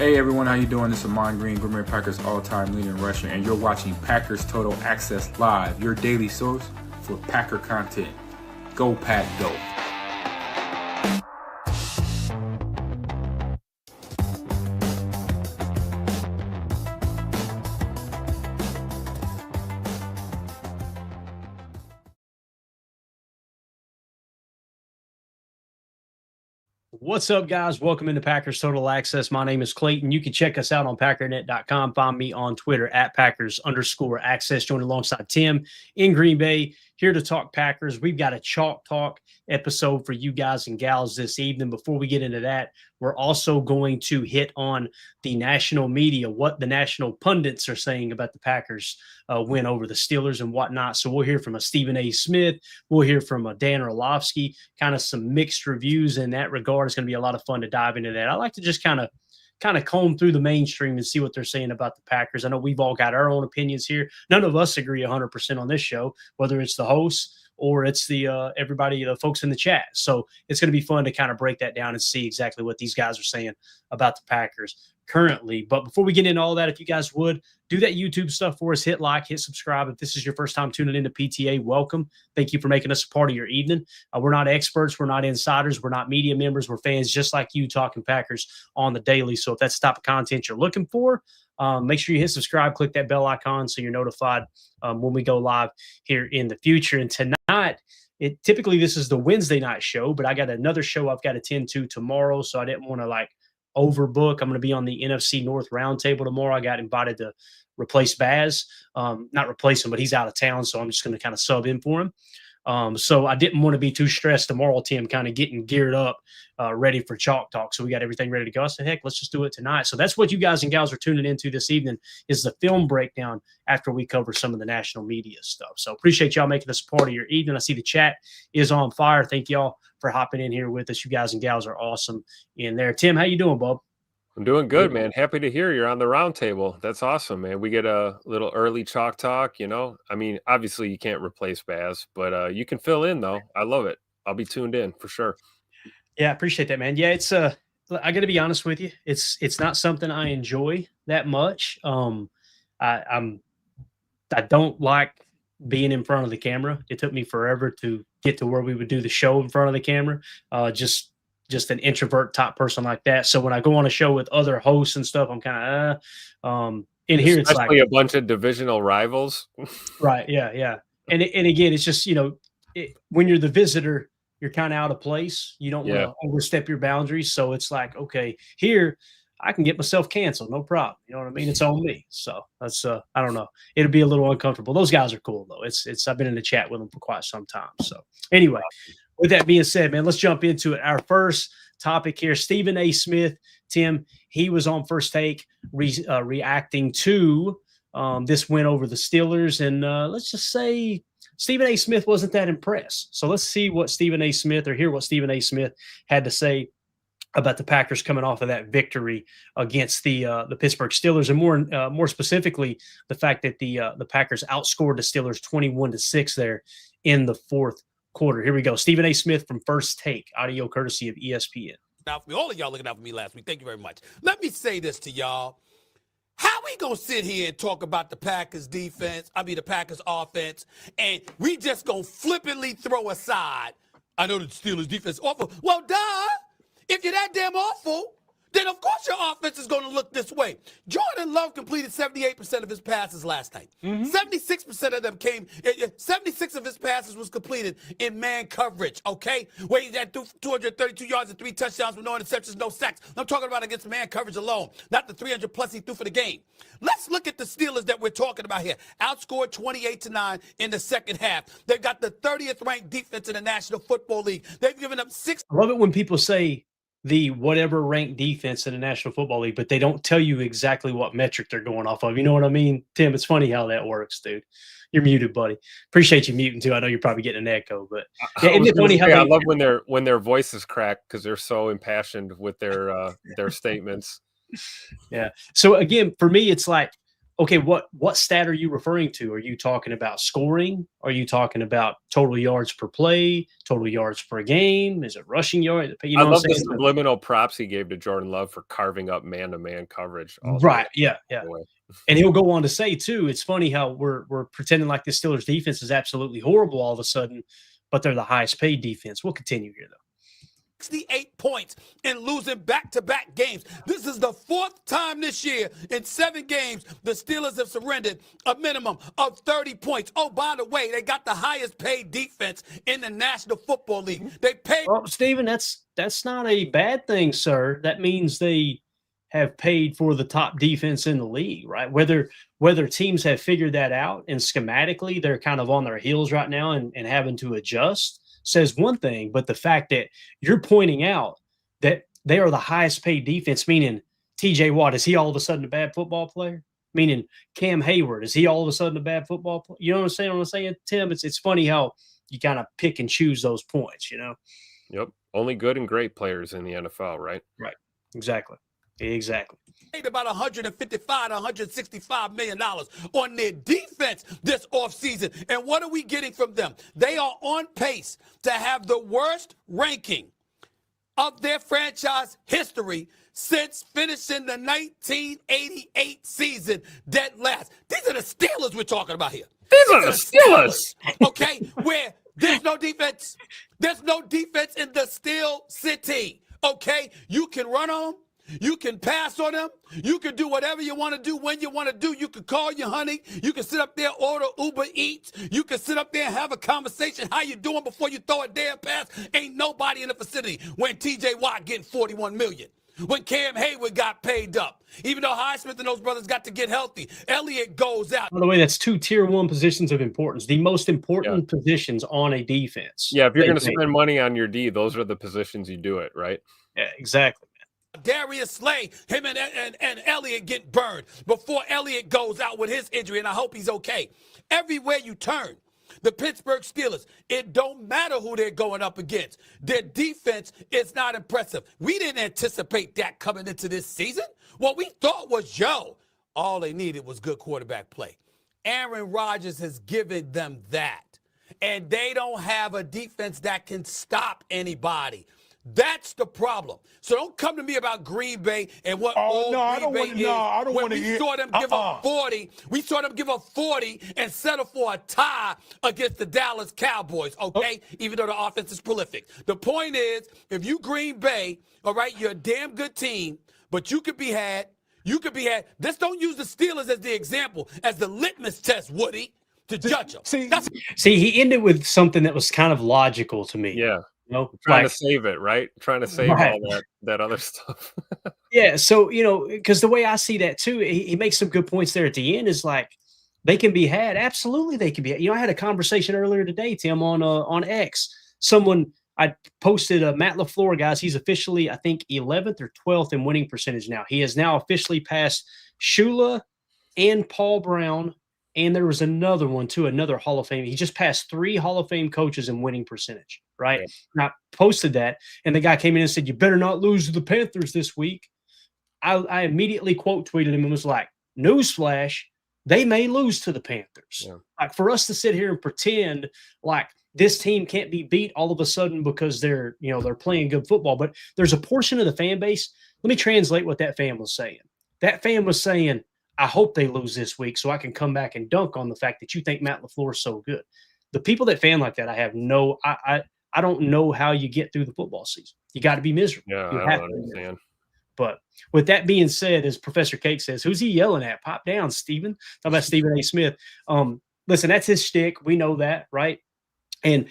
Hey everyone, how you doing? This is Ahman Green, Green Bay Packers all-time leading rusher, and you're watching Packers Total Access Live, your daily source for Packer content. Go Pack, go! What's up, guys? Welcome into Packers Total Access. My name is Clayton. You can check us out on Packernet.com. Find me on Twitter at Packers_Access. Joined alongside Tim in Green Bay, here to talk Packers. We've got a Chalk Talk episode for you guys and gals this evening. Before we get into that, we're also going to hit on the national media, what the national pundits are saying about the Packers win over the Steelers and whatnot. So we'll hear from a Stephen A. Smith. We'll hear from a Dan Orlovsky, kind of some mixed reviews in that regard. It's going to be a lot of fun to dive into that. I like to just kind of comb through the mainstream and see what they're saying about the Packers. I know we've all got our own opinions here. None of us agree 100% on this show, whether it's the hosts or it's the everybody, the folks in the chat. So it's going to be fun to kind of break that down and see exactly what these guys are saying about the Packers currently. But before we get into all that, if you guys would do that YouTube stuff for us, hit like, hit subscribe. If this is your first time tuning into PTA, welcome. Thank you for making us a part of your evening. We're not experts. We're not insiders. We're not media members. We're fans just like you talking Packers on the daily. So if that's the type of content you're looking for, make sure you hit subscribe, click that bell icon so you're notified when we go live here in the future. And tonight, typically this is the Wednesday night show, but I got another show I've got to attend to tomorrow, so I didn't want to overbook. I'm going to be on the NFC North Roundtable tomorrow. I got invited to replace Baz. Not replace him, but he's out of town, so I'm just going to kind of sub in for him. So I didn't want to be too stressed tomorrow, Tim, kind of getting geared up, ready for Chalk Talk. So we got everything ready to go. I said, heck, let's just do it tonight. So that's what you guys and gals are tuning into this evening, is the film breakdown after we cover some of the national media stuff. So appreciate y'all making this part of your evening. I see the chat is on fire. Thank y'all for hopping in here with us. You guys and gals are awesome in there. Tim, how you doing, bub? I'm doing good, man. Happy to hear you're on the round table. That's awesome, man. We get a little early Chalk Talk, you know. I mean, obviously you can't replace Baz, but you can fill in, though. I love it. I'll be tuned in for sure. Yeah, I appreciate that, man. Yeah, it's I got to be honest with you. It's not something I enjoy that much. I don't like being in front of the camera. It took me forever to get to where we would do the show in front of the camera. Just an introvert type person like that. So when I go on a show with other hosts and stuff, I'm kind of in here. It's like a bunch of divisional rivals, right? Yeah. And again, it's just when you're the visitor, you're kind of out of place. You don't want to overstep your boundaries. So it's like, okay, here I can get myself canceled, no problem. You know what I mean? It's on me. So that's I don't know. It'll be a little uncomfortable. Those guys are cool though. It's I've been in the chat with them for quite some time. So anyway. With that being said, man, let's jump into it. Our first topic here, Stephen A. Smith. Tim, he was on First Take reacting to this win over the Steelers. And let's just say Stephen A. Smith wasn't that impressed. So let's see what Stephen A. Smith, or hear what Stephen A. Smith had to say about the Packers coming off of that victory against the Pittsburgh Steelers, and more specifically, the fact that the Packers outscored the Steelers 21-6 there in the fourth quarter. Here we go. Stephen A. Smith from First Take, audio courtesy of ESPN. Now, for all of y'all looking out for me last week, thank you very much. Let me say this to y'all. How we gonna sit here and talk about the Packers defense, the Packers offense, and we just gonna flippantly throw aside, I know the Steelers defense is awful. Well, duh. If you're that damn awful, then of course your offense is going to look this way. Jordan Love completed 78% of his passes last night. 76% of them 76 of his passes was completed in man coverage, okay? Where he had 232 yards and 3 touchdowns with no interceptions, no sacks. I'm talking about against man coverage alone, not the 300 plus he threw for the game. Let's look at the Steelers that we're talking about here. Outscored 28-9 in the second half. They've got the 30th ranked defense in the National Football League. They've given up 6. I love it when people say the whatever ranked defense in the National Football League, but they don't tell you exactly what metric they're going off of. You know what I mean, Tim? It's funny how that works, dude. You're muted, buddy. Appreciate you muting too. I know you're probably getting an echo, but yeah, isn't it funny how I love when their voices crack because they're so impassioned with their statements. Yeah. So again, for me, it's like okay, what stat are you referring to? Are you talking about scoring? Are you talking about total yards per play, total yards per game? Is it rushing yards? You know I what love I'm the saying? subliminal props he gave to Jordan Love for carving up man-to-man coverage. Also, Right. Yeah. by Yeah. the way. And he'll go on to say too, it's funny how we're pretending like the Steelers defense is absolutely horrible all of a sudden, but they're the highest paid defense. We'll continue here though. 68 points and losing back-to-back games. This is the fourth time this year in 7 games the Steelers have surrendered a minimum of 30 points. Oh, by the way, they got the highest paid defense in the National Football League. They paid. Well, Stephen, that's not a bad thing, sir. That means they have paid for the top defense in the league, right? Whether teams have figured that out and schematically they're kind of on their heels right now and having to adjust says one thing, but the fact that you're pointing out that they are the highest paid defense, meaning TJ Watt, is he all of a sudden a bad football player? Meaning Cam Hayward, is he all of a sudden a bad football player? You know what I'm saying, Tim? It's funny how you kind of pick and choose those points, you know? Yep. Only good and great players in the NFL, right? Right. Exactly. About $155 to $165 million on their defense this offseason. And what are we getting from them? They are on pace to have the worst ranking of their franchise history since finishing the 1988 season dead last. These are the Steelers we're talking about here. These are the Steelers. Okay, where there's no defense. There's no defense in the Steel City. Okay, you can run on them. You can pass on them. You can do whatever you want to do when you want to do. You can call your honey. You can sit up there, order Uber Eats. You can sit up there and have a conversation. How you doing before you throw a damn pass? Ain't nobody in the vicinity when TJ Watt getting $41 million. When Cam Hayward got paid up. Even though Highsmith and those brothers got to get healthy. Elliott goes out. By the way, that's 2 tier 1 positions of importance. The most important positions on a defense. Yeah, if you're going to spend money on your D, those are the positions you do it, right? Yeah, exactly. Darius Slay, him and Elliott get burned before Elliott goes out with his injury, and I hope he's okay. Everywhere you turn, the Pittsburgh Steelers, it don't matter who they're going up against. Their defense is not impressive. We didn't anticipate that coming into this season. What we thought was, all they needed was good quarterback play. Aaron Rodgers has given them that, and they don't have a defense that can stop anybody. That's the problem. So don't come to me about Green Bay and what Green Bay is. I don't want to hear. We saw them give up 40. We saw them give up 40 and settle for a tie against the Dallas Cowboys, okay? Even though the offense is prolific. The point is, if you Green Bay, all right, you're a damn good team, but you could be had. You could be had. Just don't use the Steelers as the example, as the litmus test, Woody, to judge them. See, he ended with something that was kind of logical to me. Yeah. Trying to save it, right? Trying to save all that other stuff. Yeah, so, because the way I see that too, he makes some good points there at the end is like, they can be had. Absolutely, they can be had. I had a conversation earlier today, Tim, on X. I posted Matt LaFleur, guys. He's officially, I think, 11th or 12th in winning percentage now. He has now officially passed Shula and Paul Brown. And there was another one, too, another Hall of Fame. He just passed 3 Hall of Fame coaches in winning percentage, right? Yeah. And I posted that, and the guy came in and said, you better not lose to the Panthers this week. I immediately quote tweeted him and was like, newsflash, they may lose to the Panthers. Yeah. Like, for us to sit here and pretend like this team can't be beat all of a sudden because they're playing good football. But there's a portion of the fan base. Let me translate what that fan was saying. That fan was saying, I hope they lose this week so I can come back and dunk on the fact that you think Matt LaFleur is so good. The people that fan like that, I don't know how you get through the football season. You got to be miserable. Yeah, I don't understand. But with that being said, as Professor Cake says, who's he yelling at? Pop down, Stephen. Talk about Stephen A. Smith. Listen, that's his shtick. We know that, right? And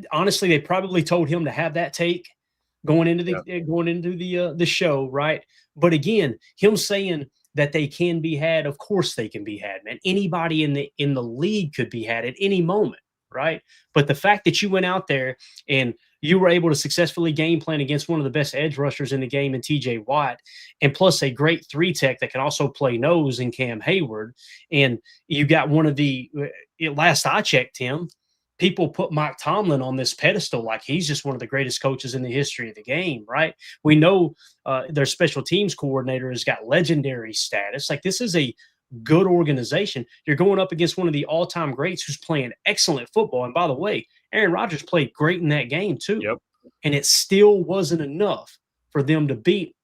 honestly, they probably told him to have that take going into the show, right? But again, him saying that they can be had. Of course they can be had, man. Anybody in the league could be had at any moment, right? But the fact that you went out there and you were able to successfully game plan against one of the best edge rushers in the game in TJ Watt, and plus a great 3-tech that can also play nose in Cam Hayward, and you got one of the last I checked, Tim, people put Mike Tomlin on this pedestal like he's just one of the greatest coaches in the history of the game, right? We know their special teams coordinator has got legendary status. Like, this is a good organization. You're going up against one of the all-time greats who's playing excellent football. And by the way, Aaron Rodgers played great in that game too. Yep. And it still wasn't enough for them to beat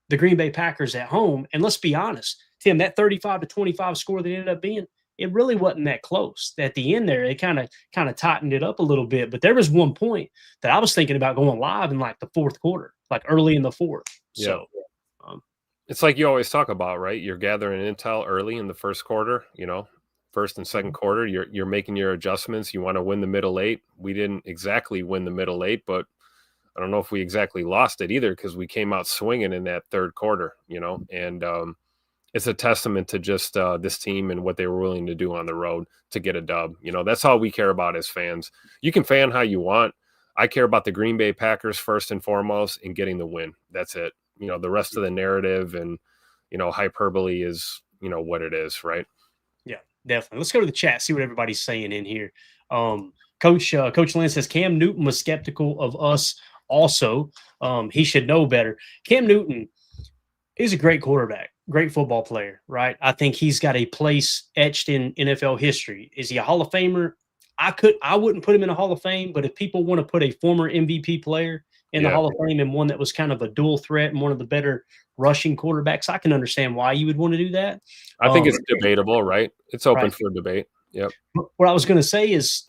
the Green Bay Packers at home. And let's be honest, Tim, that 35-25 score that ended up being, it really wasn't that close. At the end there, they kind of tightened it up a little bit. But there was one point that I was thinking about going live in like the fourth quarter, like early in the fourth. Yeah. So it's like you always talk about, right? You're gathering intel early in the first quarter, first and second quarter. You're making your adjustments. You want to win the middle eight. We didn't exactly win the middle eight, but I don't know if we exactly lost it either, because we came out swinging in that third quarter, and it's a testament to just this team and what they were willing to do on the road to get a dub. That's all we care about as fans. You can fan how you want. I care about the Green Bay Packers first and foremost and getting the win. That's it. The rest of the narrative and, hyperbole is, what it is, right? Yeah, definitely. Let's go to the chat, see what everybody's saying in here. Coach Lynn says Cam Newton was skeptical of us also. He should know better. Cam Newton is a great quarterback, great football player, right? I think he's got a place etched in NFL history. Is he a Hall of Famer? I wouldn't put him in a Hall of Fame, but if people want to put a former MVP player in the Hall of Fame and one that was kind of a dual threat and one of the better rushing quarterbacks, I can understand why you would want to do that. I think it's debatable, right? It's open for debate. Yep. What I was going to say is,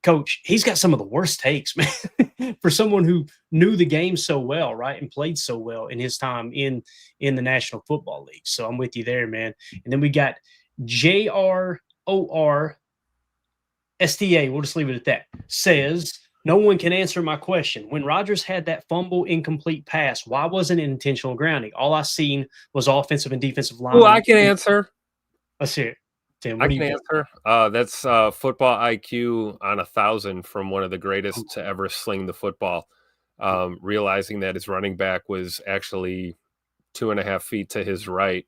Coach, he's got some of the worst takes, man, for someone who knew the game so well, right, and played so well in his time in the National Football League. So I'm with you there, man. And then we got JROR STA, we'll just leave it at that, says, no one can answer my question. When Rodgers had that fumble incomplete pass, why wasn't it intentional grounding? All I seen was offensive and defensive line. Oh, I can answer. Let's hear it. Tim, I can answer. That's football IQ on 1,000 from one of the greatest to ever sling the football. Realizing that his running back was actually 2.5 feet to his right,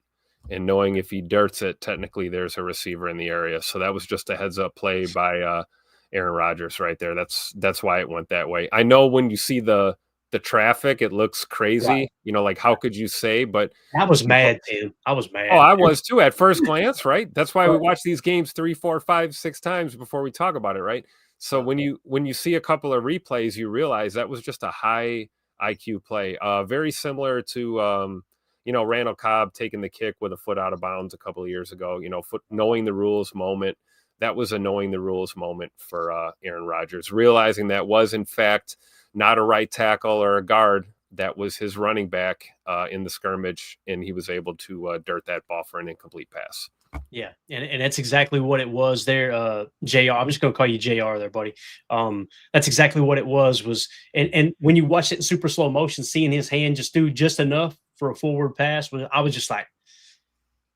and knowing if he dirts it, technically there's a receiver in the area. So that was just a heads up play by Aaron Rodgers right there. That's why it went that way. I know when you see the traffic, it looks crazy, right. Like how could you say, but I was mad, Tim. I was mad. Oh, I was too at first glance, right? That's why we watch these games 3, 4, 5, 6 times before we talk about it, right? So when you see a couple of replays, you realize that was just a high IQ play. Very similar to Randall Cobb taking the kick with a foot out of bounds a couple of years ago, knowing the rules moment. That was a knowing the rules moment for Aaron Rodgers, realizing that was in fact not a right tackle or a guard. That was his running back in the skirmish, and he was able to dirt that ball for an incomplete pass. Yeah, and that's exactly what it was there, JR. I'm just going to call you JR there, buddy. That's exactly what it was and when you watch it in super slow motion, seeing his hand just do just enough for a forward pass, I was just like,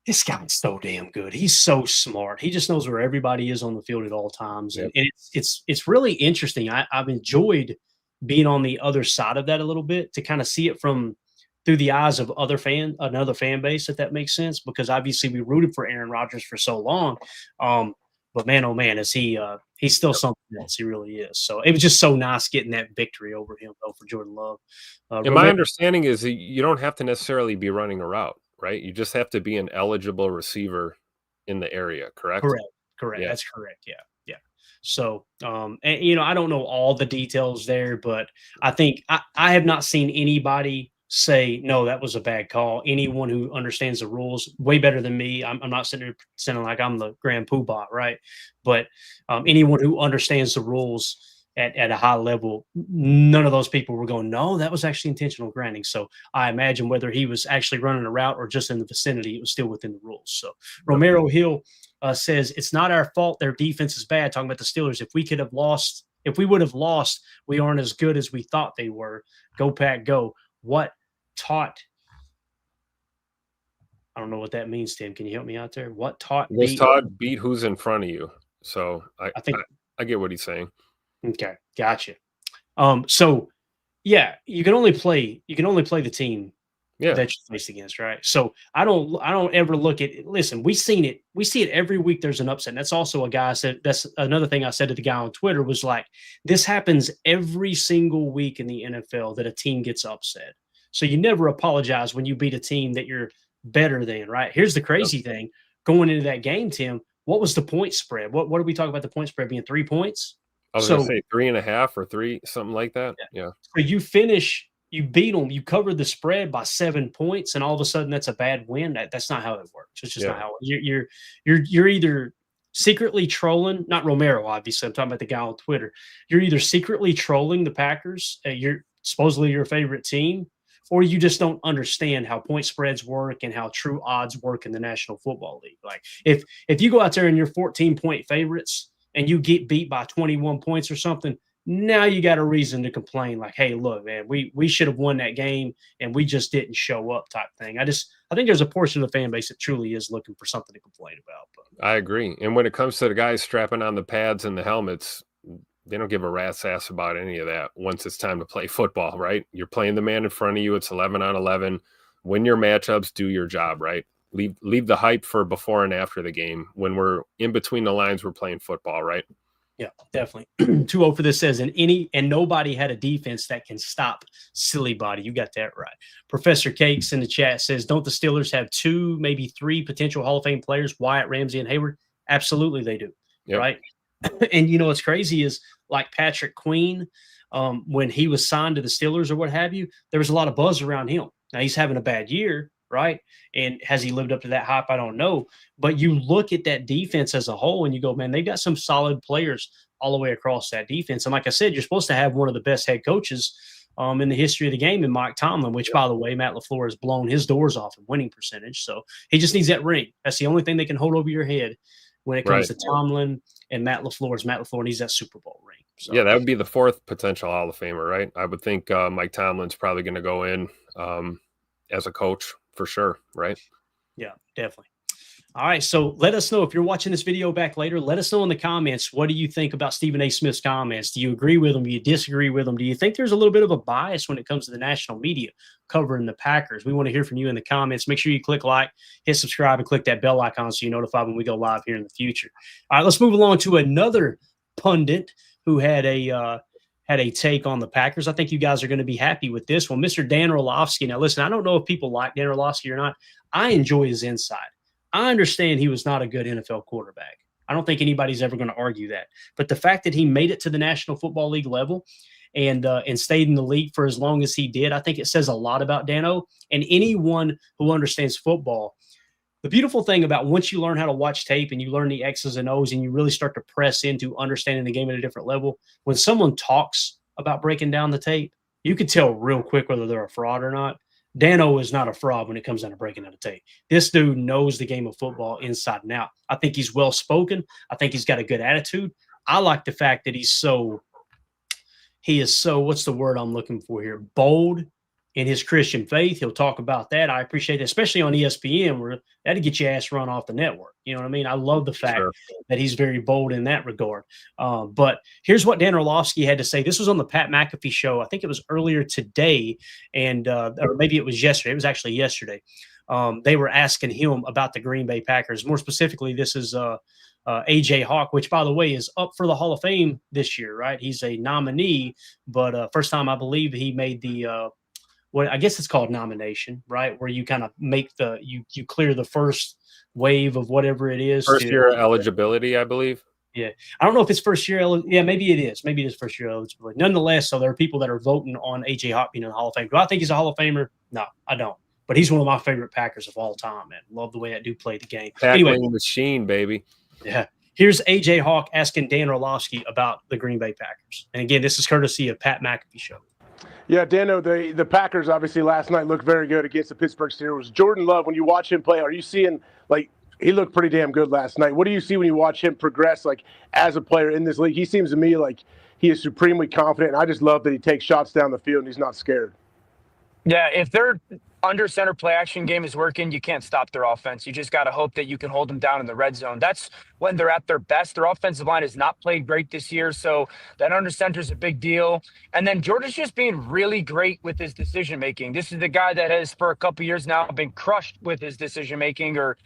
this guy's so damn good. He's so smart. He just knows where everybody is on the field at all times. Yep. And it's really interesting. I've enjoyed being on the other side of that a little bit to kind of see it through the eyes of another fan base, if that makes sense, because obviously we rooted for Aaron Rodgers for so long. But man, oh man, is he's still something else. He really is. So it was just so nice getting that victory over him, though, for Jordan Love. And my understanding is that you don't have to necessarily be running a route, right? You just have to be an eligible receiver in the area, correct? Correct. Yeah. That's correct. Yeah. So, and I don't know all the details there, but I think I have not seen anybody say, no, that was a bad call. Anyone who understands the rules way better than me. I'm not sitting there sounding like I'm the grand poobah, right? But anyone who understands the rules at a high level, none of those people were going, no, that was actually intentional grounding. So I imagine whether he was actually running a route or just in the vicinity, it was still within the rules. So Romero Hill says, it's not our fault their defense is bad, talking about the Steelers. If we would have lost, we aren't as good as we thought they were. Go Pack, go. What taught? I don't know what that means, Tim. Can you help me out there? What taught? Beat who's in front of you. So I think I get what he's saying. Okay, gotcha. So yeah, you can only play the team that you faced against, right? So I don't ever look at it. Listen, we see it every week. There's an upset. And that's also a guy said, that's another thing I said to the guy on Twitter was like, this happens every single week in the NFL that a team gets upset. So you never apologize when you beat a team that you're better than, right? Here's the crazy thing. going into that game, Tim, what was the point spread? What did we talk about the point spread being 3 points? I was going to say 3.5 or 3, something like that. Yeah. So you beat them, you covered the spread by 7 points, and all of a sudden that's a bad win. That's not how it works. It's just not how you're either secretly trolling, not Romero, obviously. I'm talking about the guy on Twitter. You're either secretly trolling the Packers, you're supposedly your favorite team, or you just don't understand how point spreads work and how true odds work in the National Football League. Like if you go out there and you're 14-point favorites and you get beat by 21 points or something, now you got a reason to complain. Like, hey, look, man, we should have won that game and we just didn't show up type thing. I think there's a portion of the fan base that truly is looking for something to complain about. But I agree. And when it comes to the guys strapping on the pads and the helmets, they don't give a rat's ass about any of that once it's time to play football, right? You're playing the man in front of you. It's 11 on 11. Win your matchups, do your job, right? Leave the hype for before and after the game. When we're in between the lines, we're playing football, right? Yeah, definitely. 2-0 for this says, and nobody had a defense that can stop Silly Body. You got that right. Professor Cakes in the chat says, don't the Steelers have 2, maybe 3 potential Hall of Fame players, Wyatt, Ramsey, and Hayward? Absolutely they do, right? And you know what's crazy is like Patrick Queen, when he was signed to the Steelers or what have you, there was a lot of buzz around him. Now he's having a bad year, right? And has he lived up to that hype? I don't know. But you look at that defense as a whole and you go, man, they've got some solid players all the way across that defense. And like I said, you're supposed to have one of the best head coaches in the history of the game in Mike Tomlin, which, by the way, Matt LaFleur has blown his doors off in winning percentage. So he just needs that ring. That's the only thing they can hold over your head when it comes to Tomlin and Matt LaFleur. Is Matt LaFleur needs that Super Bowl ring. So. Yeah, that would be the 4th potential Hall of Famer, right? I would think Mike Tomlin's probably going to go in as a coach for sure, right? Yeah, definitely. All right, so let us know if you're watching this video back later. Let us know in the comments, what do you think about Stephen A. Smith's comments? Do you agree with him? Do you disagree with him? Do you think there's a little bit of a bias when it comes to the national media covering the Packers? We want to hear from you in the comments. Make sure you click like, hit subscribe, and click that bell icon so you're notified when we go live here in the future. All right, let's move along to another pundit who had a take on the Packers. I think you guys are going to be happy with this one. Mr. Dan Orlovsky. Now, listen, I don't know if people like Dan Orlovsky or not. I enjoy his insight. I understand he was not a good NFL quarterback. I don't think anybody's ever going to argue that. But the fact that he made it to the National Football League level and stayed in the league for as long as he did, I think it says a lot about Dano. And anyone who understands football, the beautiful thing about once you learn how to watch tape and you learn the X's and O's and you really start to press into understanding the game at a different level, when someone talks about breaking down the tape, you can tell real quick whether they're a fraud or not. Dano is not a fraud when it comes down to breaking down the tape. This dude knows the game of football inside and out. I think he's well-spoken. I think he's got a good attitude. I like the fact that he is so, what's the word I'm looking for here? Bold in his Christian faith. He'll talk about that. I appreciate it, especially on ESPN, where that'll get your ass run off the network. You know what I mean? I love the fact that he's very bold in that regard. But here's what Dan Orlovsky had to say. This was on the Pat McAfee show. I think it was earlier today, or maybe it was yesterday. It was actually yesterday. They were asking him about the Green Bay Packers. More specifically, this is A.J. Hawk, which, by the way, is up for the Hall of Fame this year, right? He's a nominee, but first time I believe he made the what I guess it's called nomination, right? Where you kind of make you clear the first wave of whatever it is. First year eligibility, I believe. Yeah. I don't know if it's first year. Yeah, maybe it is. Maybe it is first year eligibility. Nonetheless, so there are people that are voting on A.J. Hawk being in the Hall of Fame. Do I think he's a Hall of Famer? No, I don't. But he's one of my favorite Packers of all time, man. Love the way that dude played the game. Anyway, machine, baby. Yeah. Here's A.J. Hawk asking Dan Orlovsky about the Green Bay Packers. And again, this is courtesy of Pat McAfee show. Yeah, Dano, the Packers obviously last night looked very good against the Pittsburgh Steelers. Jordan Love, when you watch him play, are you seeing, like, he looked pretty damn good last night. What do you see when you watch him progress, like, as a player in this league? He seems to me like he is supremely confident, and I just love that he takes shots down the field and he's not scared. Yeah, if their under center play action game is working, you can't stop their offense. You just got to hope that you can hold them down in the red zone. That's when they're at their best. Their offensive line has not played great this year, so that under center is a big deal. And then Jordan's just being really great with his decision making. This is the guy that has for a couple years now been crushed with his decision making, or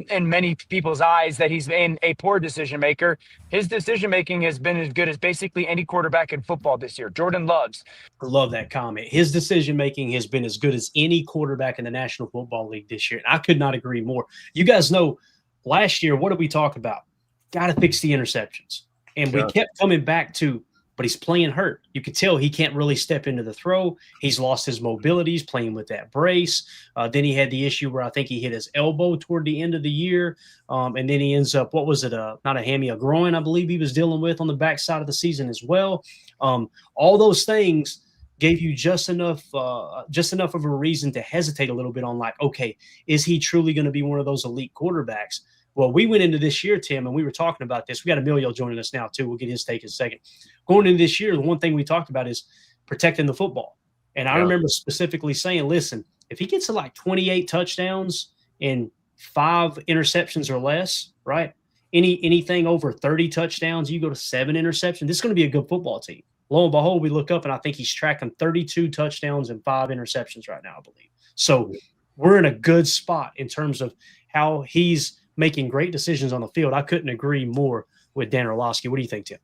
in many people's eyes that he's been a poor decision maker. His decision making has been as good as basically any quarterback in football this year. Jordan Loves. I love that comment. His decision making has been as good as any quarterback in the National Football League this year. And I could not agree more. You guys know last year, what did we talk about? Got to fix the interceptions. And we kept coming back to, but he's playing hurt. You could tell he can't really step into the throw. He's lost his mobility. He's playing with that brace. Then he had the issue where I think he hit his elbow toward the end of the year. And then he ends up, what was it? Not a hammy, a groin, I believe he was dealing with on the backside of the season as well. All those things gave you just enough of a reason to hesitate a little bit on, like, okay, is he truly going to be one of those elite quarterbacks? Well, we went into this year, Tim, and we were talking about this. We got Emilio joining us now, too. We'll get his take in a second. Going into this year, the one thing we talked about is protecting the football. And I remember specifically saying, listen, if he gets to like 28 touchdowns and 5 interceptions or less, right? Anything over 30 touchdowns, you go to 7 interceptions, this is going to be a good football team. Lo and behold, we look up, and I think he's tracking 32 touchdowns and 5 interceptions right now, I believe. So we're in a good spot in terms of how he's making great decisions on the field. I couldn't agree more with Dan Orlovsky. What do you think, Tim?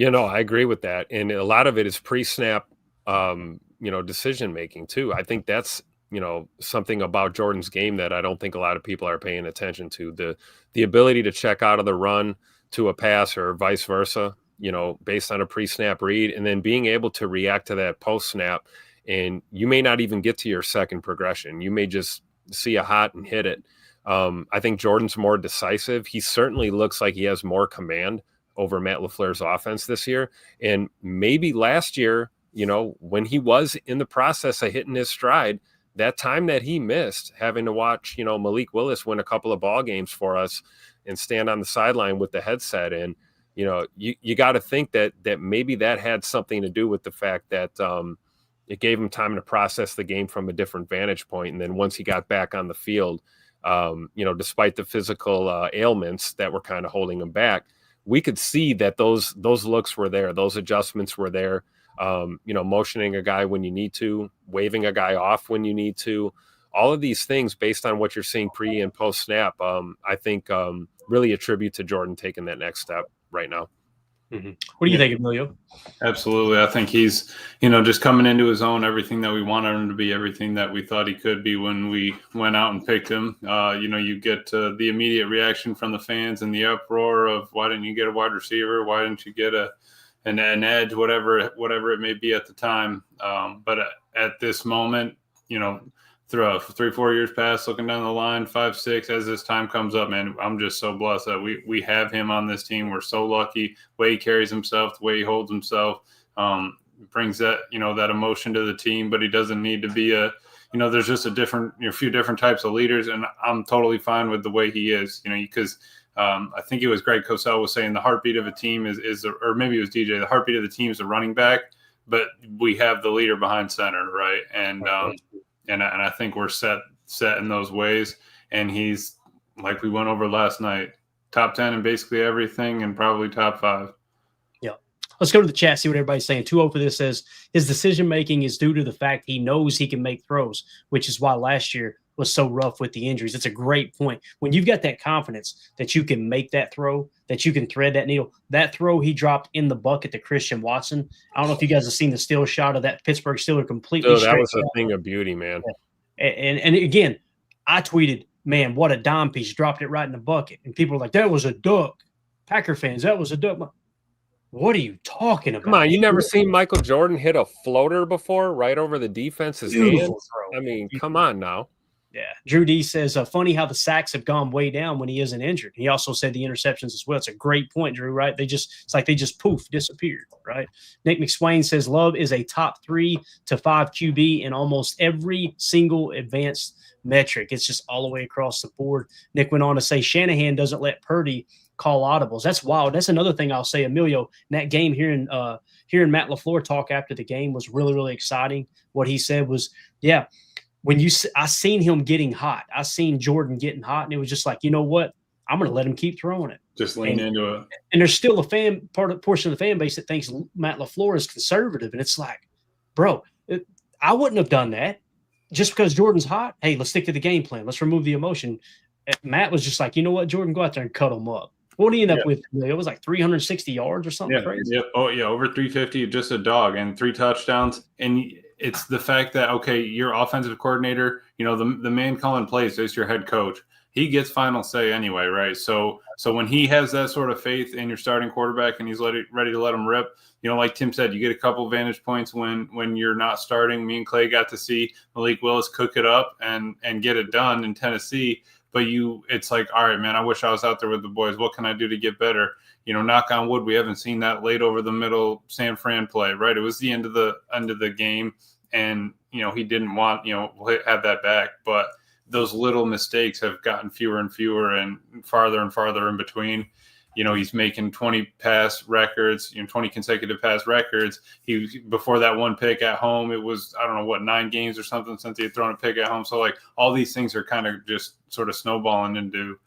I agree with that. And a lot of it is pre-snap, decision making too. I think that's, something about Jordan's game that I don't think a lot of people are paying attention to. The ability to check out of the run to a pass or vice versa, based on a pre-snap read, and then being able to react to that post-snap. And you may not even get to your second progression. You may just see a hot and hit it. I think Jordan's more decisive. He certainly looks like he has more command over Matt LaFleur's offense this year. And maybe last year, when he was in the process of hitting his stride, that time that he missed having to watch, Malik Willis win a couple of ball games for us and stand on the sideline with the headset in, you got to think that maybe that had something to do with the fact that it gave him time to process the game from a different vantage point. And then once he got back on the field, despite the physical ailments that were kind of holding him back, we could see that those looks were there. Those adjustments were there. Motioning a guy when you need to, waving a guy off when you need to, all of these things based on what you're seeing pre and post snap, I think really attribute to Jordan taking that next step right now. Mm-hmm. What do you think, Emilio? Absolutely. I think he's, just coming into his own, everything that we wanted him to be, everything that we thought he could be when we went out and picked him. You get the immediate reaction from the fans and the uproar of, why didn't you get a wide receiver? Why didn't you get an edge, whatever it may be at the time. But at this moment, through 3-4 years past, looking down the line, 5-6, as this time comes up, man, I'm just so blessed that we have him on this team. We're so lucky. The way he carries himself, the way he holds himself, brings that, that emotion to the team, but he doesn't need to be there's just a few different types of leaders, and I'm totally fine with the way he is, because I think it was Greg Cosell was saying the heartbeat of a team is or maybe it was DJ, the heartbeat of the team is the running back, but we have the leader behind center, right? And I think we're set in those ways. And he's, like we went over last night, top 10 in basically everything and probably top 5. Yeah. Let's go to the chat, see what everybody's saying. 2-0 for this says his decision-making is due to the fact he knows he can make throws, which is why last year was so rough with the injuries. It's a great point. When you've got that confidence that you can make that throw, that you can thread that needle, that throw he dropped in the bucket to Christian Watson. I don't know if you guys have seen the still shot of that Pittsburgh Steeler completely. Oh, that was a thing of beauty, man. And again, I tweeted, man, what a dime piece. Dropped it right in the bucket. And people were like, that was a duck. Packer fans, that was a duck. What are you talking about? Come on, you never seen Michael Jordan hit a floater before right over the defense's hands? I mean, come on now. Yeah. Drew D says, funny how the sacks have gone way down when he isn't injured. He also said the interceptions as well. It's a great point, Drew, right? It's like they just poof, disappeared, right? Nick McSwain says Love is a top 3 to 5 QB in almost every single advanced metric. It's just all the way across the board. Nick went on to say Shanahan doesn't let Purdy call audibles. That's wild. That's another thing I'll say, Emilio. In that game, hearing Matt LaFleur talk after the game was really, really exciting. What he said was, yeah, I seen him getting hot. I seen Jordan getting hot, and it was just like, you know what? I'm going to let him keep throwing it. Just lean into it. And there's still a portion of the fan base that thinks Matt LaFleur is conservative, and it's like, bro, I wouldn't have done that just because Jordan's hot. Hey, let's stick to the game plan. Let's remove the emotion. Matt was just like, you know what, Jordan, go out there and cut him up. What did he end up with? It was like 360 yards or something crazy. Yeah. Oh, yeah, over 350, just a dog, and 3 touchdowns. And it's the fact that, okay, your offensive coordinator, the man calling plays is your head coach. he gets final say anyway, right? So when he has that sort of faith in your starting quarterback and he's ready to let him rip, like Tim said, you get a couple vantage points when you're not starting. Me and Clay got to see Malik Willis cook it up and get it done in Tennessee. But it's like, all right, man, I wish I was out there with the boys. What can I do to get better? Knock on wood, we haven't seen that late over the middle San Fran play, right? It was the end of the game, and he didn't want have that back, but those little mistakes have gotten fewer and fewer and farther in between. He's making 20 pass records, 20 consecutive pass records. Before that one pick at home, it was, I don't know what, 9 games or something since he had thrown a pick at home. So like all these things are kind of just sort of snowballing into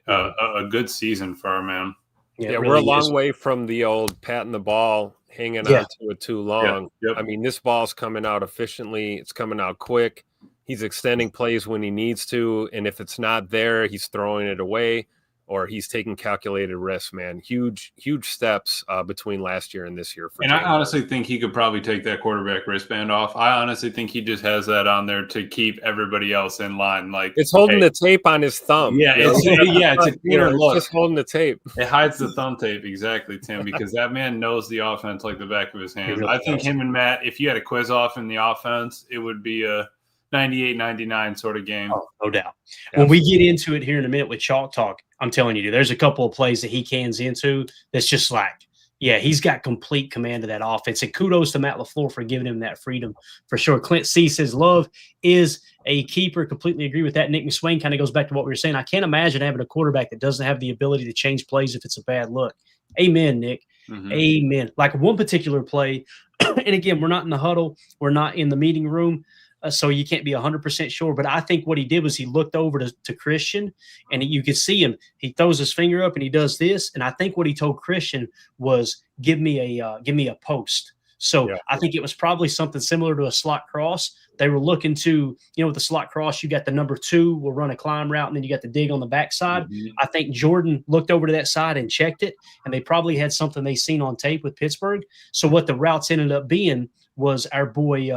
a good season for our man. Yeah, it we're a really is. long way from the old patting the ball, hanging Yeah. on to it too long. Yeah. Yep. I mean, this ball's coming out efficiently. It's coming out quick. He's extending plays when he needs to. And if it's not there, he's throwing it away or he's taking calculated risks, man. Huge steps between last year and this year. And I honestly think he could probably take that quarterback wristband off. I honestly think he just has that on there to keep everybody else in line. Like it's holding the tape on his thumb. Yeah, it's a cleaner look. It's just holding the tape. It hides the thumb tape, exactly, Tim, because that man knows the offense like the back of his hand. really I think does. him and Matt, if you had a quiz off in the offense, it would be a 98-99 sort of game. Oh, no doubt. When we get into it here in a minute with Chalk Talk, I'm telling you, dude, there's a couple of plays that he cans into that's just like, yeah, he's got complete command of that offense. And kudos to Matt LaFleur for giving him that freedom for sure. Clint C says Love is a keeper. Completely agree with that. Nick McSwain kind of goes back to what we were saying. I can't imagine having a quarterback that doesn't have the ability to change plays if it's a bad look. Amen, Nick. Mhm. Amen. Like one particular play, and again, we're not in the huddle. We're not in the meeting room. So you can't be 100% sure. But I think what he did was he looked over to Christian, and you could see him. He throws his finger up and he does this. And I think what he told Christian was, give me a post. So Yeah. I think it was probably something similar to a slot cross. They were looking to, with the slot cross, you got the number 2 will run a climb route, and then you got the dig on the backside. Mhm. I think Jordan looked over to that side and checked it, and they probably had something they seen on tape with Pittsburgh. So what the routes ended up being was our boy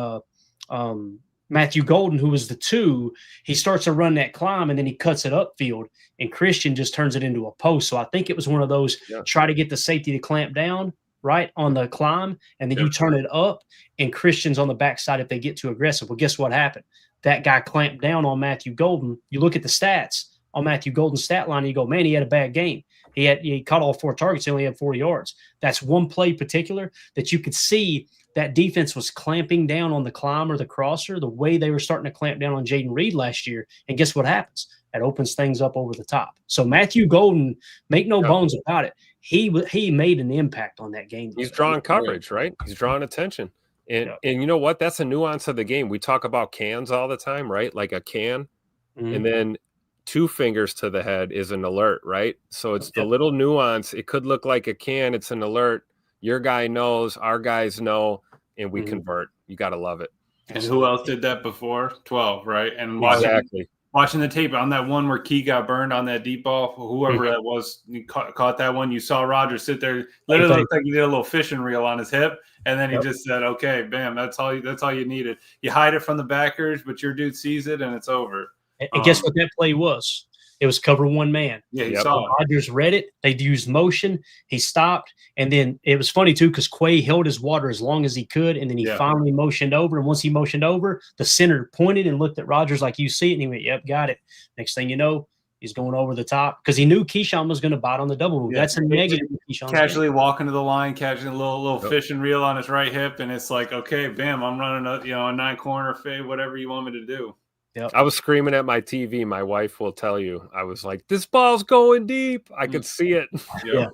Matthew Golden, who was the 2, he starts to run that climb and then he cuts it upfield, and Christian just turns it into a post. So I think it was one of those try to get the safety to clamp down right on the climb, and then you turn it up, and Christian's on the backside if they get too aggressive. Well, guess what happened? That guy clamped down on Matthew Golden. You look at the stats on Matthew Golden's stat line, and you go, man, he had a bad game. He caught all 4 targets. He only had 40 yards. That's one play particular that you could see that defense was clamping down on the climb or the crosser the way they were starting to clamp down on Jaden Reed last year. And guess what happens? That opens things up over the top. So Matthew Golden, make no bones about it, he made an impact on that game. He's drawing coverage, right? He's drawing attention. And you know what? That's a nuance of the game. We talk about cans all the time, right? Like a can, and then 2 fingers to the head is an alert, right? So it's the little nuance. It could look like a can. It's an alert. Your guy knows, our guys know, and we convert. You got to love it. And who else did that before? 12, right? And watching the tape on that one where Key got burned on that deep ball, whoever that was, you caught that one. You saw Roger sit there, literally looked like he did a little fishing reel on his hip, and then he just said, "Okay, bam, that's all you needed." You hide it from the backers, but your dude sees it, and it's over. And guess what that play was? It was cover 1 man. Yeah, he saw it. Rodgers read it. They used motion. He stopped. And then it was funny, too, because Quay held his water as long as he could. And then he finally motioned over. And once he motioned over, the center pointed and looked at Rodgers like, you see it? And he went, yep, got it. Next thing you know, he's going over the top because he knew Keyshawn was going to bite on the double move. That's a negative. Casually walking to the line, catching a little fishing reel on his right hip. And it's like, okay, bam, I'm running a 9-corner fade, whatever you want me to do. Yep. I was screaming at my TV. My wife will tell you. I was like, this ball's going deep. I could see it. Yeah.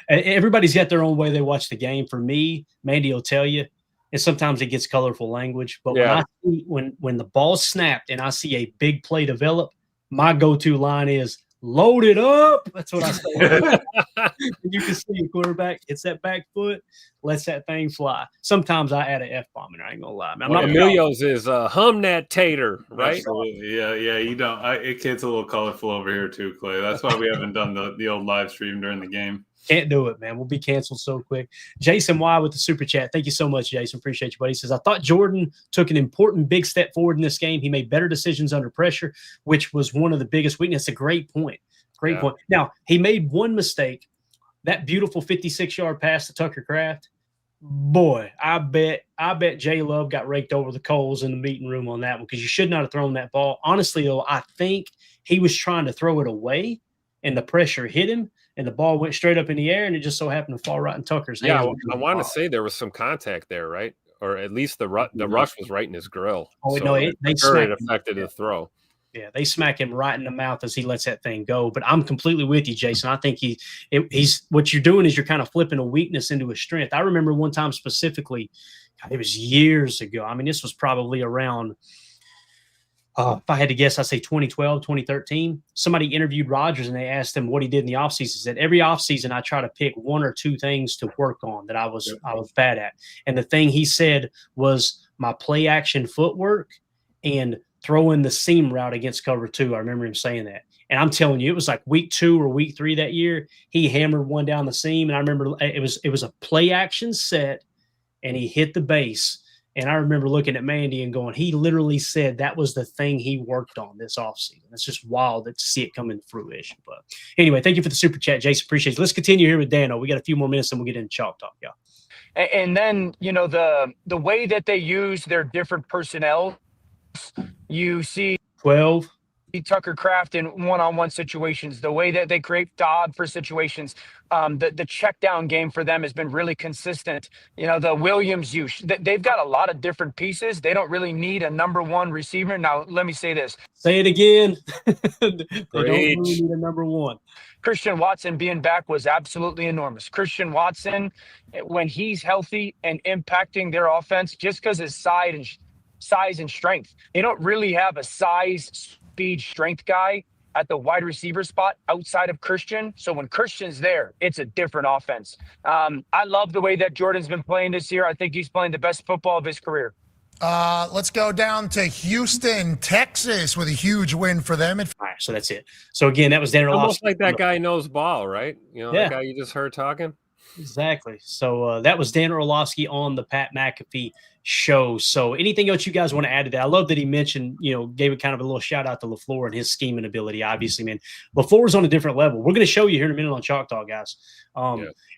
Everybody's got their own way they watch the game. For me, Mandy will tell you, and sometimes it gets colorful language. But when the ball's snapped and I see a big play develop, my go-to line is load it up. That's what I say. You can see a quarterback, it's that back foot, lets that thing fly. Sometimes I add an F-bomb, and I ain't gonna lie. I'm not Emilio's is hum that tater, right? Absolutely. Yeah. You don't. It gets a little colorful over here too, Clay. That's why we haven't done the old live stream during the game. Can't do it, man. We'll be canceled so quick. Jason Y with the super chat. Thank you so much, Jason. Appreciate you, buddy. He says, I thought Jordan took an important big step forward in this game. He made better decisions under pressure, which was one of the biggest weaknesses. A great point. Great point. Now, he made one mistake. That beautiful 56-yard pass to Tucker Kraft. Boy, I bet Jay Love got raked over the coals in the meeting room on that one because you should not have thrown that ball. Honestly, though, I think he was trying to throw it away, and the pressure hit him, and the ball went straight up in the air, and it just so happened to fall right in Tucker's hands. Yeah, I want to say there was some contact there, right? Or at least the rush was right in his grill. Oh, so no, it affected the throw. Yeah, they smack him right in the mouth as he lets that thing go. But I'm completely with you, Jason. I think he's what you're doing is you're kind of flipping a weakness into a strength. I remember one time specifically, it was years ago. I mean, this was probably around, if I had to guess, I'd say 2012, 2013. Somebody interviewed Rodgers and they asked him what he did in the offseason. He said, every offseason I try to pick one or two things to work on that I was bad at. And the thing he said was my play action footwork and throwing the seam route against cover 2. I remember him saying that. And I'm telling you, it was like week 2 or week 3 that year. He hammered one down the seam. And I remember it was a play action set and he hit the base. And I remember looking at Mandy and going, he literally said that was the thing he worked on this offseason. It's just wild to see it come into fruition. But anyway, thank you for the super chat, Jason. Appreciate it. Let's continue here with Dano. We got a few more minutes and we'll get into Chalk Talk, y'all. And then, the way that they use their different personnel, you see 12. Tucker Kraft in one-on-one situations, the way that they create Dodd for situations, the check down game for them has been really consistent. The Williams use, they've got a lot of different pieces. They don't really need a number one receiver. Now, let me say this. Say it again. They don't really need a number one. Christian Watson being back was absolutely enormous. Christian Watson, when he's healthy and impacting their offense, just because his size and strength, they don't really have a size, speed, strength guy at the wide receiver spot outside of Christian. So when Christian's there, it's a different offense. I love the way that Jordan's been playing this year. I think he's playing the best football of his career. Let's go down to Houston, Texas, with a huge win for them. All right, so that's it. So again, that was Dan Orlovsky. Almost like that guy knows ball, right? That guy you just heard talking. Exactly. So that was Dan Orlovsky on the Pat McAfee show. So anything else you guys want to add to that? I love that he mentioned, gave it kind of a little shout out to LaFleur and his scheming ability. Obviously, man, LaFleur's on a different level. We're going to show you here in a minute on Chalk Talk, guys.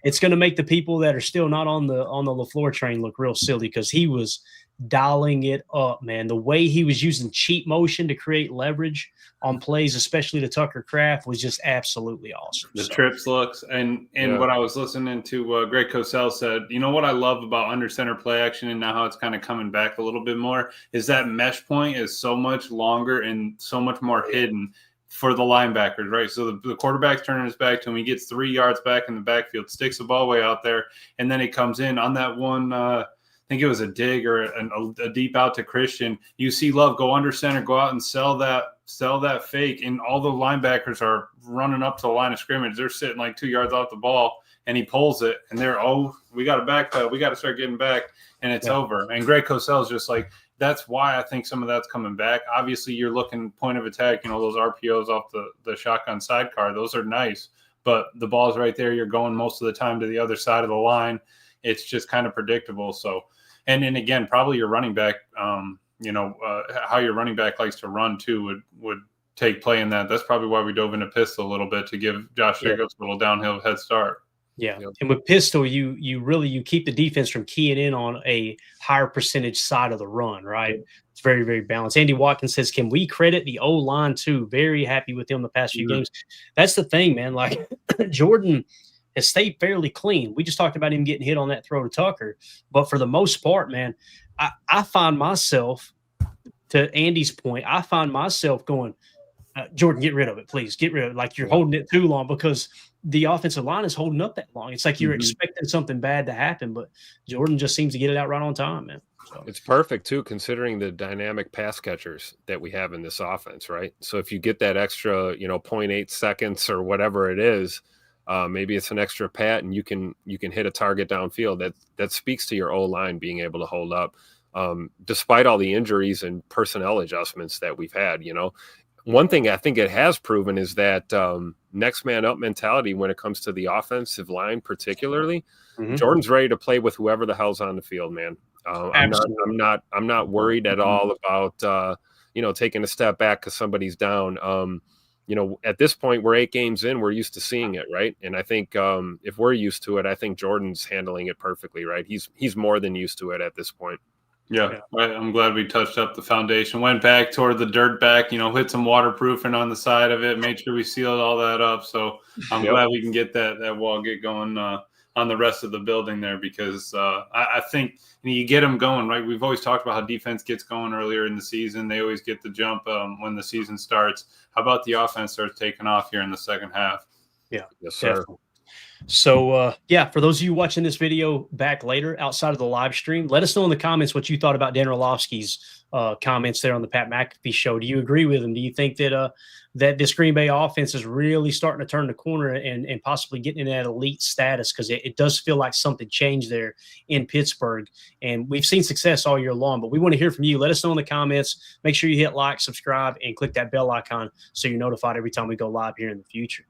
It's going to make the people that are still not on the LaFleur train look real silly because he was dialing it up, man. The way he was using cheat motion to create leverage on plays, especially to Tucker Kraft, was just absolutely awesome. The trips looks and what I was listening to Greg Cosell said, what I love about under center play action and now how it's kind of coming back a little bit more is that mesh point is so much longer and so much more hidden for the linebackers, right? So the quarterback's turning his back to him. He gets 3 yards back in the backfield, sticks the ball way out there, and then he comes in on that one I think it was a dig or a deep out to Christian. You see Love go under center, go out and sell that fake, and all the linebackers are running up to the line of scrimmage. They're sitting like 2 yards off the ball, and he pulls it, and they're, we got to backpedal. We got to start getting back, and it's over. And Greg Cosell's just like, that's why I think some of that's coming back. Obviously, you're looking point of attack, those RPOs off the shotgun sidecar. Those are nice, but the ball's right there. You're going most of the time to the other side of the line. It's just kind of predictable. So, and then again, probably your running back, how your running back likes to run too would take play in that. That's probably why we dove into pistol a little bit to give Josh Jacobs a little downhill head start. Yeah. And with pistol, you keep the defense from keying in on a higher percentage side of the run, right? It's very, very balanced. Andy Watkins says, can we credit the O-line too? Very happy with him the past few games. That's the thing, man. Like Jordan has stayed fairly clean. We just talked about him getting hit on that throw to Tucker. But for the most part, man, I find myself, to Andy's point, I find myself going, Jordan, get rid of it, please. Get rid of it. Like you're holding it too long because the offensive line is holding up that long. It's like you're expecting something bad to happen, but Jordan just seems to get it out right on time, man. So. It's perfect, too, considering the dynamic pass catchers that we have in this offense, right? So if you get that extra, 0.8 seconds or whatever it is, maybe it's an extra pat and you can hit a target downfield. That speaks to your O-line being able to hold up, despite all the injuries and personnel adjustments that we've had. one thing I think it has proven is that next man up mentality when it comes to the offensive line, particularly. Mhm. Jordan's ready to play with whoever the hell's on the field, man. I'm not worried at all about taking a step back because somebody's down. At this point, we're 8 games in. We're used to seeing it, right? And I think if we're used to it, I think Jordan's handling it perfectly, right? He's more than used to it at this point. Yeah, I'm glad we touched up the foundation. Went back toward the dirt back, hit some waterproofing on the side of it, made sure we sealed all that up. So I'm glad we can get that wall going on the rest of the building there, because I think you get them going, right? We've always talked about how defense gets going earlier in the season. They always get the jump when the season starts. How about the offense starts taking off here in the second half? Yeah. Yes, sir. Definitely. So, for those of you watching this video back later outside of the live stream, let us know in the comments what you thought about Dan Orlovsky's comments there on the Pat McAfee show. Do you agree with him? Do you think that that this Green Bay offense is really starting to turn the corner and possibly getting in that elite status? Because it does feel like something changed there in Pittsburgh. And we've seen success all year long, but we want to hear from you. Let us know in the comments. Make sure you hit like, subscribe, and click that bell icon so you're notified every time we go live here in the future.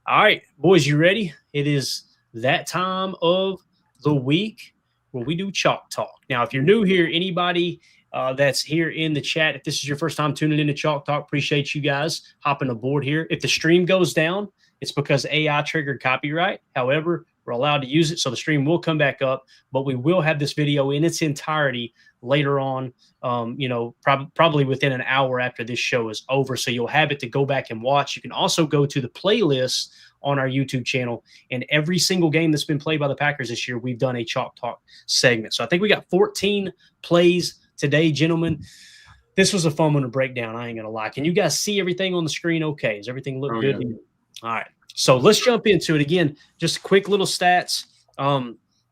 All right, boys, you ready? It is that time of the week where we do Chalk Talk. Now, if you're new here, anybody that's here in the chat, if this is your first time tuning into Chalk Talk, appreciate you guys hopping aboard here. If the stream goes down, it's because AI triggered copyright. However, we're allowed to use it, so the stream will come back up, but we will have this video in its entirety later on, probably within an hour after this show is over. So you'll have it to go back and watch. You can also go to the playlist on our YouTube channel, and every single game that's been played by the Packers this year, we've done a Chalk Talk segment. So I think we got 14 plays today, gentlemen. This was a fun one to break down. I ain't going to lie. Can you guys see everything on the screen okay? Does everything look good? Yeah. All right. So let's jump into it. Again, just quick little stats.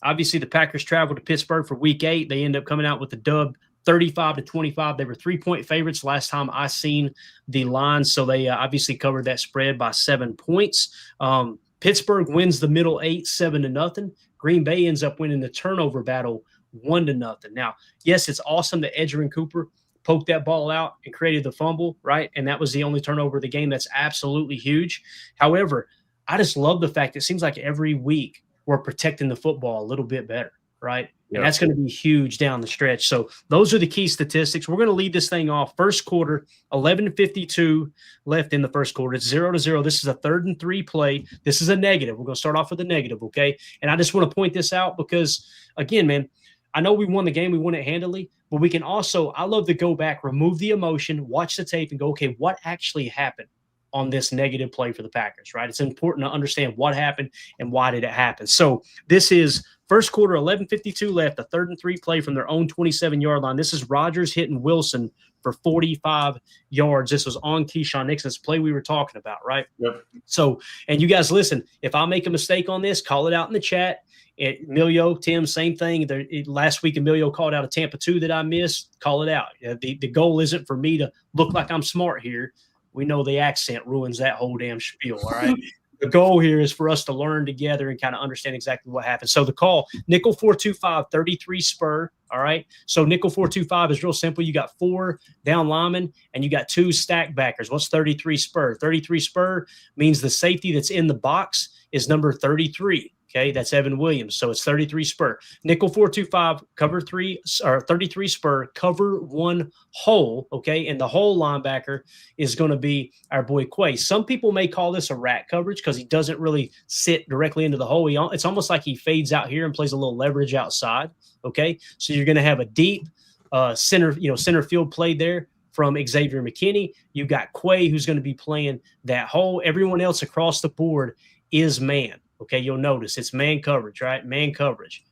Obviously, the Packers traveled to Pittsburgh for Week 8. They end up coming out with the dub 35-25. They were 3-point favorites last time I seen the line, so they obviously covered that spread by 7 points. Pittsburgh wins the middle 8, 7-0. Green Bay ends up winning the turnover battle 1-0. Now, yes, it's awesome that Edgerrin Cooper poked that ball out and created the fumble, right? And that was the only turnover of the game. That's absolutely huge. However, I just love the fact it seems like every week we're protecting the football a little bit better, right? And that's going to be huge down the stretch. So those are the key statistics. We're going to lead this thing off. First quarter, 11:52 left in the first quarter. It's 0-0. This is a 3rd and 3 play. This is a negative. We're going to start off with a negative, okay? And I just want to point this out because, again, man, I know we won the game. We won it handily. But we can also – I love to go back, remove the emotion, watch the tape, and go, okay, what actually happened on this negative play for the Packers, right? It's important to understand what happened and why did it happen. So this is first quarter, 11:52 left, a 3rd and 3 play from their own 27-yard line. This is Rodgers hitting Wilson for 45 yards. This was on Keyshawn Nixon's play we were talking about, right? Yep. So, and you guys listen, if I make a mistake on this, call it out in the chat. Emilio, Tim, same thing. Last week, Emilio called out a Tampa 2 that I missed. Call it out. The goal isn't for me to look like I'm smart here. We know the accent ruins that whole damn spiel, all right? The goal here is for us to learn together and kind of understand exactly what happened. So the call, nickel 4-2-5, 33 spur, all right? So nickel 4-2-5 is real simple. You got 4 down linemen, and you got 2 stack backers. What's 33 spur? 33 spur means the safety that's in the box is number 33. Okay, that's Evan Williams. So it's 33 spur. Nickel 4-2-5, cover 3, or 33 spur, cover 1 hole. Okay, and the hole linebacker is going to be our boy Quay. Some people may call this a rat coverage because he doesn't really sit directly into the hole. It's almost like he fades out here and plays a little leverage outside. Okay, so you're going to have a deep center field play there from Xavier McKinney. You got Quay who's going to be playing that hole. Everyone else across the board is man. Okay, you'll notice it's man coverage, right? Man coverage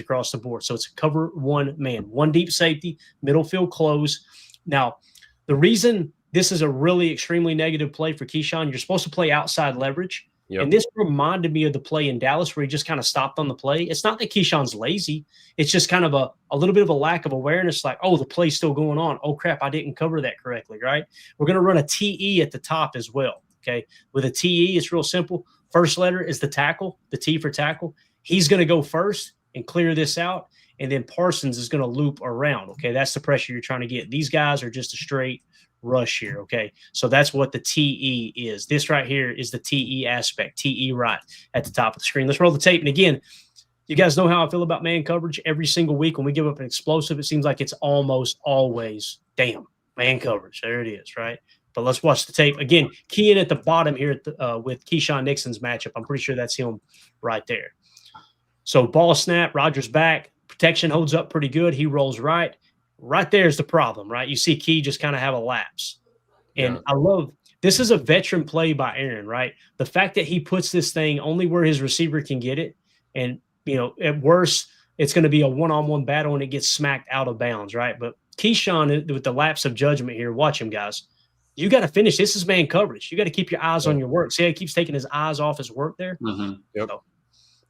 across the board. So it's a cover 1 man, 1 deep safety, middle field close. Now, the reason this is a really extremely negative play for Keyshawn, you're supposed to play outside leverage. Yep. And this reminded me of the play in Dallas where he just kind of stopped on the play. It's not that Keyshawn's lazy. It's just kind of a little bit of a lack of awareness, like, oh, the play's still going on. Oh, crap, I didn't cover that correctly, right? We're going to run a TE at the top as well, okay? With a TE, it's real simple. First letter is the tackle, the T for tackle. He's going to go first and clear this out, and then Parsons is going to loop around, okay? That's the pressure you're trying to get. These guys are just a straight rush here. Okay. So that's what the TE is. This right here is the TE aspect, TE right at the top of the screen. Let's roll the tape. And again, you guys know how I feel about man coverage. Every single week when we give up an explosive, it seems like it's almost always, damn, man coverage. There it is, right? But let's watch the tape. Again, keying at the bottom here at the, with Keyshawn Nixon's matchup. I'm pretty sure that's him right there. So ball snap, Rodgers back. Protection holds up pretty good. He rolls right. Right there is the problem, right? You see Key just kind of have a lapse. And I love – this is a veteran play by Aaron, right? The fact that he puts this thing only where his receiver can get it, and – you know, at worst, it's going to be a one-on-one battle and it gets smacked out of bounds, right? But Keyshawn, with the lapse of judgment here, watch him, guys. You got to finish. This is man coverage. You got to keep your eyes on your work. See how he keeps taking his eyes off his work there? Yep. So,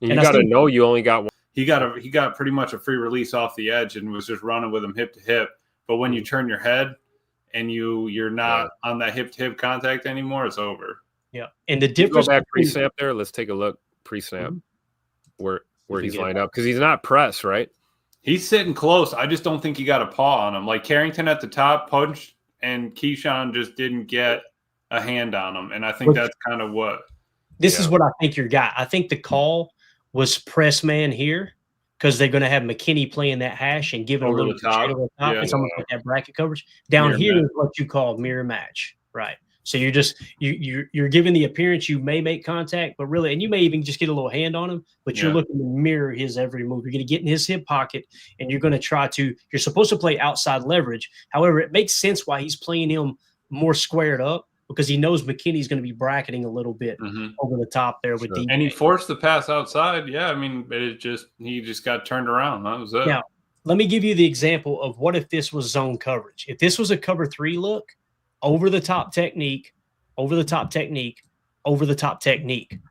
and you got to know you only got one. He got pretty much a free release off the edge and was just running with him hip to hip. But when you turn your head and you're not on that hip to hip contact anymore, it's over. Yeah. And the difference. Go back pre-snap there. Let's take a look. Pre-snap where he's lined up, because he's not pressed, right? He's sitting close. I just don't think he got a paw on him. Like Carrington at the top punched, and Keyshawn just didn't get a hand on him. And I think that's kind of what. This is what I think your guy. I think the call was press man here because they're going to have McKinney playing that hash and giving Over a little the top. over the top. Yeah. It's almost like that bracket coverage. Down Mirror here match. is what you call mirror match, right? So you're just you're giving the appearance you may make contact, but really, and you may even just get a little hand on him, but you're looking to mirror his every move. You're going to get in his hip pocket, and you're going to try to. You're supposed to play outside leverage. However, it makes sense why he's playing him more squared up because he knows McKinney's going to be bracketing a little bit over the top there with DK. And he forced the pass outside. Yeah, I mean, he just got turned around. That was it. Now, let me give you the example of what if this was zone coverage. If this was a cover 3 look, over the top technique,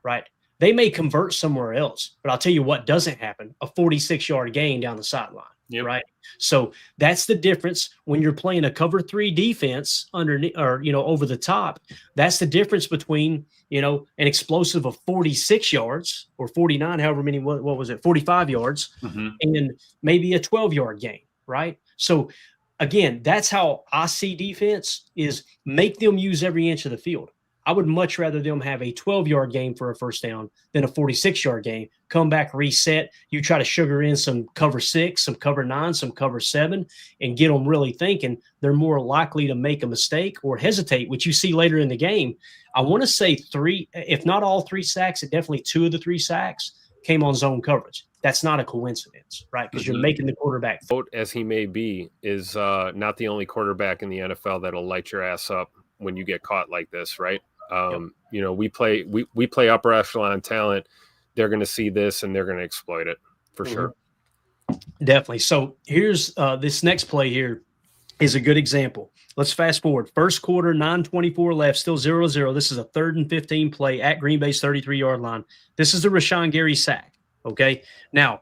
right? They may convert somewhere else, but I'll tell you what doesn't happen: a 46-yard gain down the sideline, right? So that's the difference when you're playing a cover 3 defense underneath, or over the top. That's the difference between an explosive of 46 yards or 49, however many. What was it? 45 yards, and maybe a 12-yard gain, right? So. Again, that's how I see defense is make them use every inch of the field. I would much rather them have a 12-yard game for a first down than a 46-yard game. Come back, reset. You try to sugar in some cover 6, some cover 9, some cover 7, and get them really thinking. They're more likely to make a mistake or hesitate, which you see later in the game. I want to say 3, if not all 3 sacks, definitely 2 of the 3 sacks came on zone coverage. That's not a coincidence, right? Because you're making the quarterback. As he may be, is not the only quarterback in the NFL that'll light your ass up when you get caught like this, right? We play upper echelon talent. They're going to see this and they're going to exploit it for sure. Definitely. So here's this next play here is a good example. Let's fast forward. First quarter, 9:24 left, still 0-0. This is a 3rd and 15 play at Green Bay's 33-yard line. This is the Rashawn Gary sack. Okay. Now,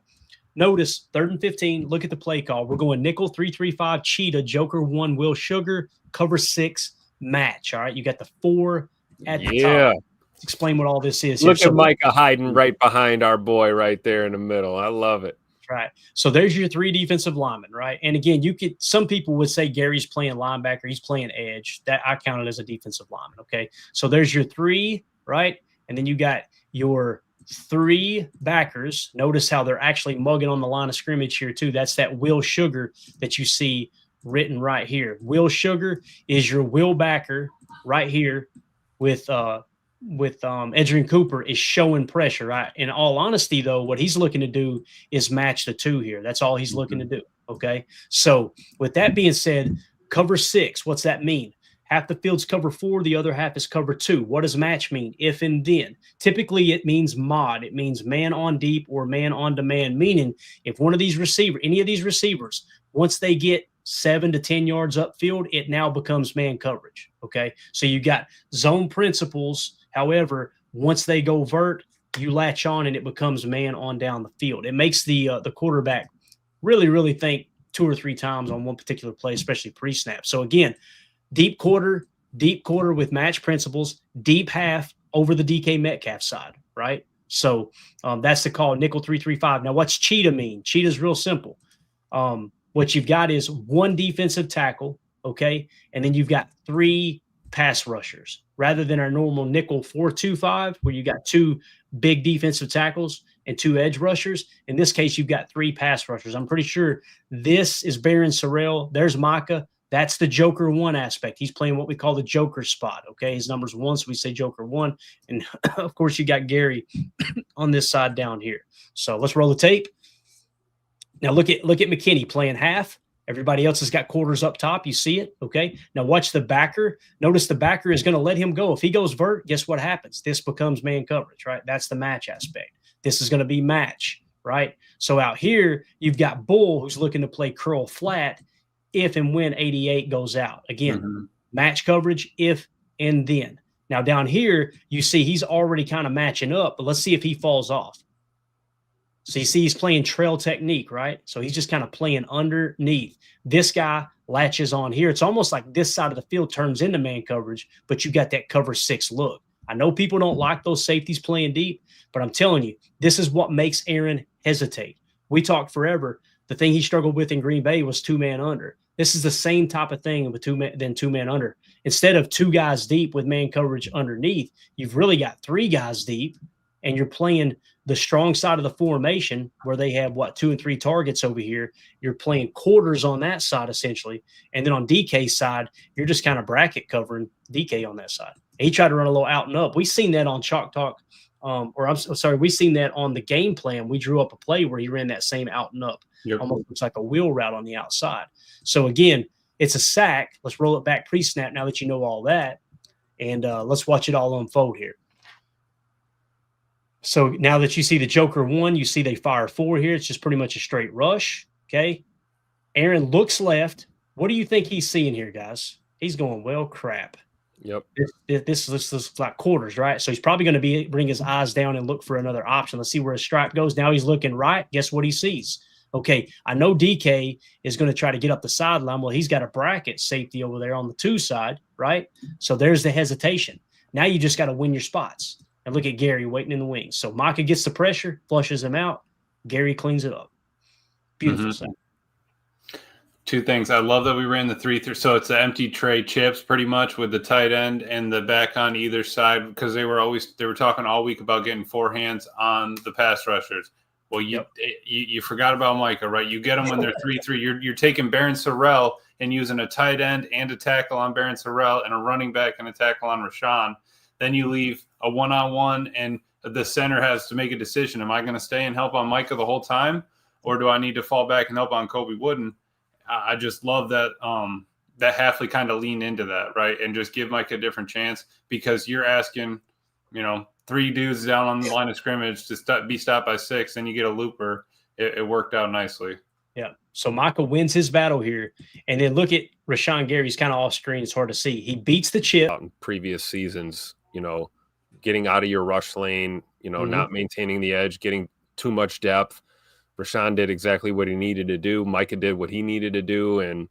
notice 3rd and 15. Look at the play call. We're going nickel 3-3-5 cheetah, joker 1 Will Sugar, cover 6 match. All right. You got the 4 at the top. Let's explain what all this is. Look at Micah hiding right behind our boy right there in the middle. I love it. Right. So there's your 3 defensive linemen, right? And again, some people would say Gary's playing linebacker, he's playing edge. That I count it as a defensive lineman. Okay. So there's your 3, right? And then you got your 3 backers. Notice how they're actually mugging on the line of scrimmage here too. That's that Will Sugar that you see written right here. Will Sugar is your Will backer right here with Edgerrin Cooper is showing pressure, right? In all honesty, though, what he's looking to do is match the 2 here. That's all he's looking to do. Okay. So with that being said, cover 6, what's that mean? Half the field's cover 4, the other half is cover 2. What does match mean? If and then. Typically, it means mod. It means man on deep or man on demand, meaning if one of these any of these receivers, once they get 7 to 10 yards upfield, it now becomes man coverage. Okay. So you got zone principles. However, once they go vert, you latch on and it becomes man on down the field. It makes the quarterback really, really think 2 or 3 times on one particular play, especially pre-snap. So again, deep quarter with match principles, deep half over the DK Metcalf side, right? So that's the call, nickel 3-3-5. Now, what's cheetah mean? Cheetah's real simple. What you've got is 1 defensive tackle okay? And then you've got 3 pass rushers rather than our normal nickel 4-2-5 where you got 2 big defensive tackles and 2 edge rushers. In this case, you've got 3 pass rushers. I'm pretty sure this is Barron Sorrell. There's Micah. That's the Joker 1 aspect. He's playing what we call the Joker spot, okay? His number's 1, so we say Joker 1. And, of course, you got Gary on this side down here. So let's roll the tape. Now look at McKinney playing half. Everybody else has got quarters up top. You see it, okay? Now watch the backer. Notice the backer is going to let him go. If he goes vert, guess what happens? This becomes man coverage, right? That's the match aspect. This is going to be match, right? So out here, you've got Bull who's looking to play curl flat if and when 88 goes out. Again, match coverage if and then. Now down here, you see he's already kind of matching up, but let's see if he falls off. So you see he's playing trail technique, right? So he's just kind of playing underneath. This guy latches on here. It's almost like this side of the field turns into man coverage, but you got that cover 6 look. I know people don't like those safeties playing deep, but I'm telling you, this is what makes Aaron hesitate. We talked forever. The thing he struggled with in Green Bay was 2-man under. This is the same type of thing with 2-man under. Instead of 2 guys deep with man coverage underneath, you've really got 3 guys deep, and you're playing the strong side of the formation where they have 2 and 3 targets over here. You're playing quarters on that side essentially. And then on DK's side, you're just kind of bracket covering DK on that side. He tried to run a little out and up. We've seen that on Chalk Talk. We've seen that on the game plan. We drew up a play where he ran that same out and up. Yep. Almost looks like a wheel route on the outside. So again, it's a sack. Let's roll it back pre-snap now that you know all that. And let's watch it all unfold here. So now that you see the Joker 1, you see they fire 4 here. It's just pretty much a straight rush. Okay. Aaron looks left. What do you think he's seeing here, guys? He's going, well, crap. Yep. This looks like quarters, right? So he's probably going to bring his eyes down and look for another option. Let's see where his stripe goes. Now he's looking right. Guess what he sees? Okay, I know DK is going to try to get up the sideline. Well, he's got a bracket safety over there on the 2 side, right? So there's the hesitation. Now you just got to win your spots. And look at Gary waiting in the wings. So Micah gets the pressure, flushes him out. Gary cleans it up. Beautiful sound. 2 things. I love that we ran the 3-3. So it's the empty tray chips pretty much with the tight end and the back on either side because they were talking all week about getting 4 hands on the pass rushers. Well, you forgot about Micah, right? You get them when they're 3-3. You're taking Barron Sorrell and using a tight end and a tackle on Barron Sorrell and a running back and a tackle on Rashawn. Then you leave a one-on-one and the center has to make a decision. Am I going to stay and help on Micah the whole time, or do I need to fall back and help on Kobe Wooden? I just love that that Hafley kind of leaned into that, right, and just give Micah a different chance because you're asking, 3 dudes down on the line of scrimmage to be stopped by 6, then you get a looper. It worked out nicely. Yeah. So Micah wins his battle here. And then look at Rashawn Gary. He's kind of off screen. It's hard to see. He beats the chip. In previous seasons, getting out of your rush lane, not maintaining the edge, getting too much depth. Rashawn did exactly what he needed to do. Micah did what he needed to do. And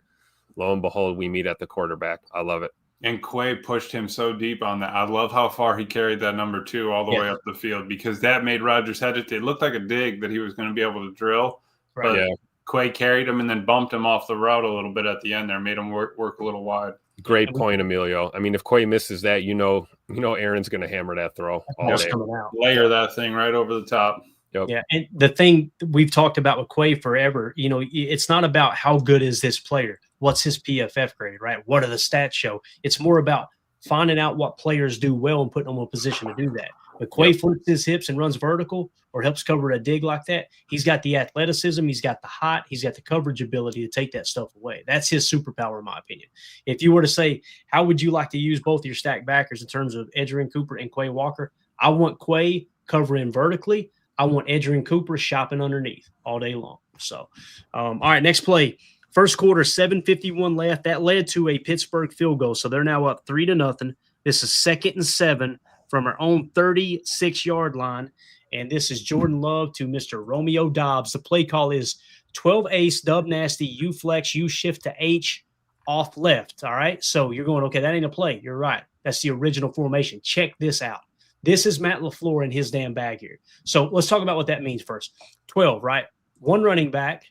lo and behold, we meet at the quarterback. I love it. And Quay pushed him so deep on that. I love how far he carried that number 2 all the way up the field because that made Rodgers hesitate. It looked like a dig that he was going to be able to drill. Right. But Quay carried him and then bumped him off the route a little bit at the end there, made him work a little wide. Great point, Emilio. I mean, if Quay misses that, Aaron's going to hammer that throw all day. Coming out. Layer that thing right over the top. Yep. Yeah, and the thing we've talked about with Quay forever, it's not about how good is this player. What's his PFF grade, right? What do the stats show? It's more about finding out what players do well and putting them in a position to do that. But Quay flips his hips and runs vertical or helps cover a dig like that. He's got the athleticism. He's got the height. He's got the coverage ability to take that stuff away. That's his superpower, in my opinion. If you were to say, how would you like to use both your stack backers in terms of Edgerrin Cooper and Quay Walker? I want Quay covering vertically. I want Edgerrin Cooper shopping underneath all day long. So, all right, next play. First quarter, 7:51 left. That led to a Pittsburgh field goal. So they're now up 3-0. This is 2nd and 7 from our own 36-yard line. And this is Jordan Love to Mr. Romeo Dobbs. The play call is 12 ace, dub nasty, U flex, U shift to H off left. All right. So you're going, okay, that ain't a play. You're right. That's the original formation. Check this out. This is Matt LaFleur in his damn bag here. So let's talk about what that means first. 12, right? 1 running back,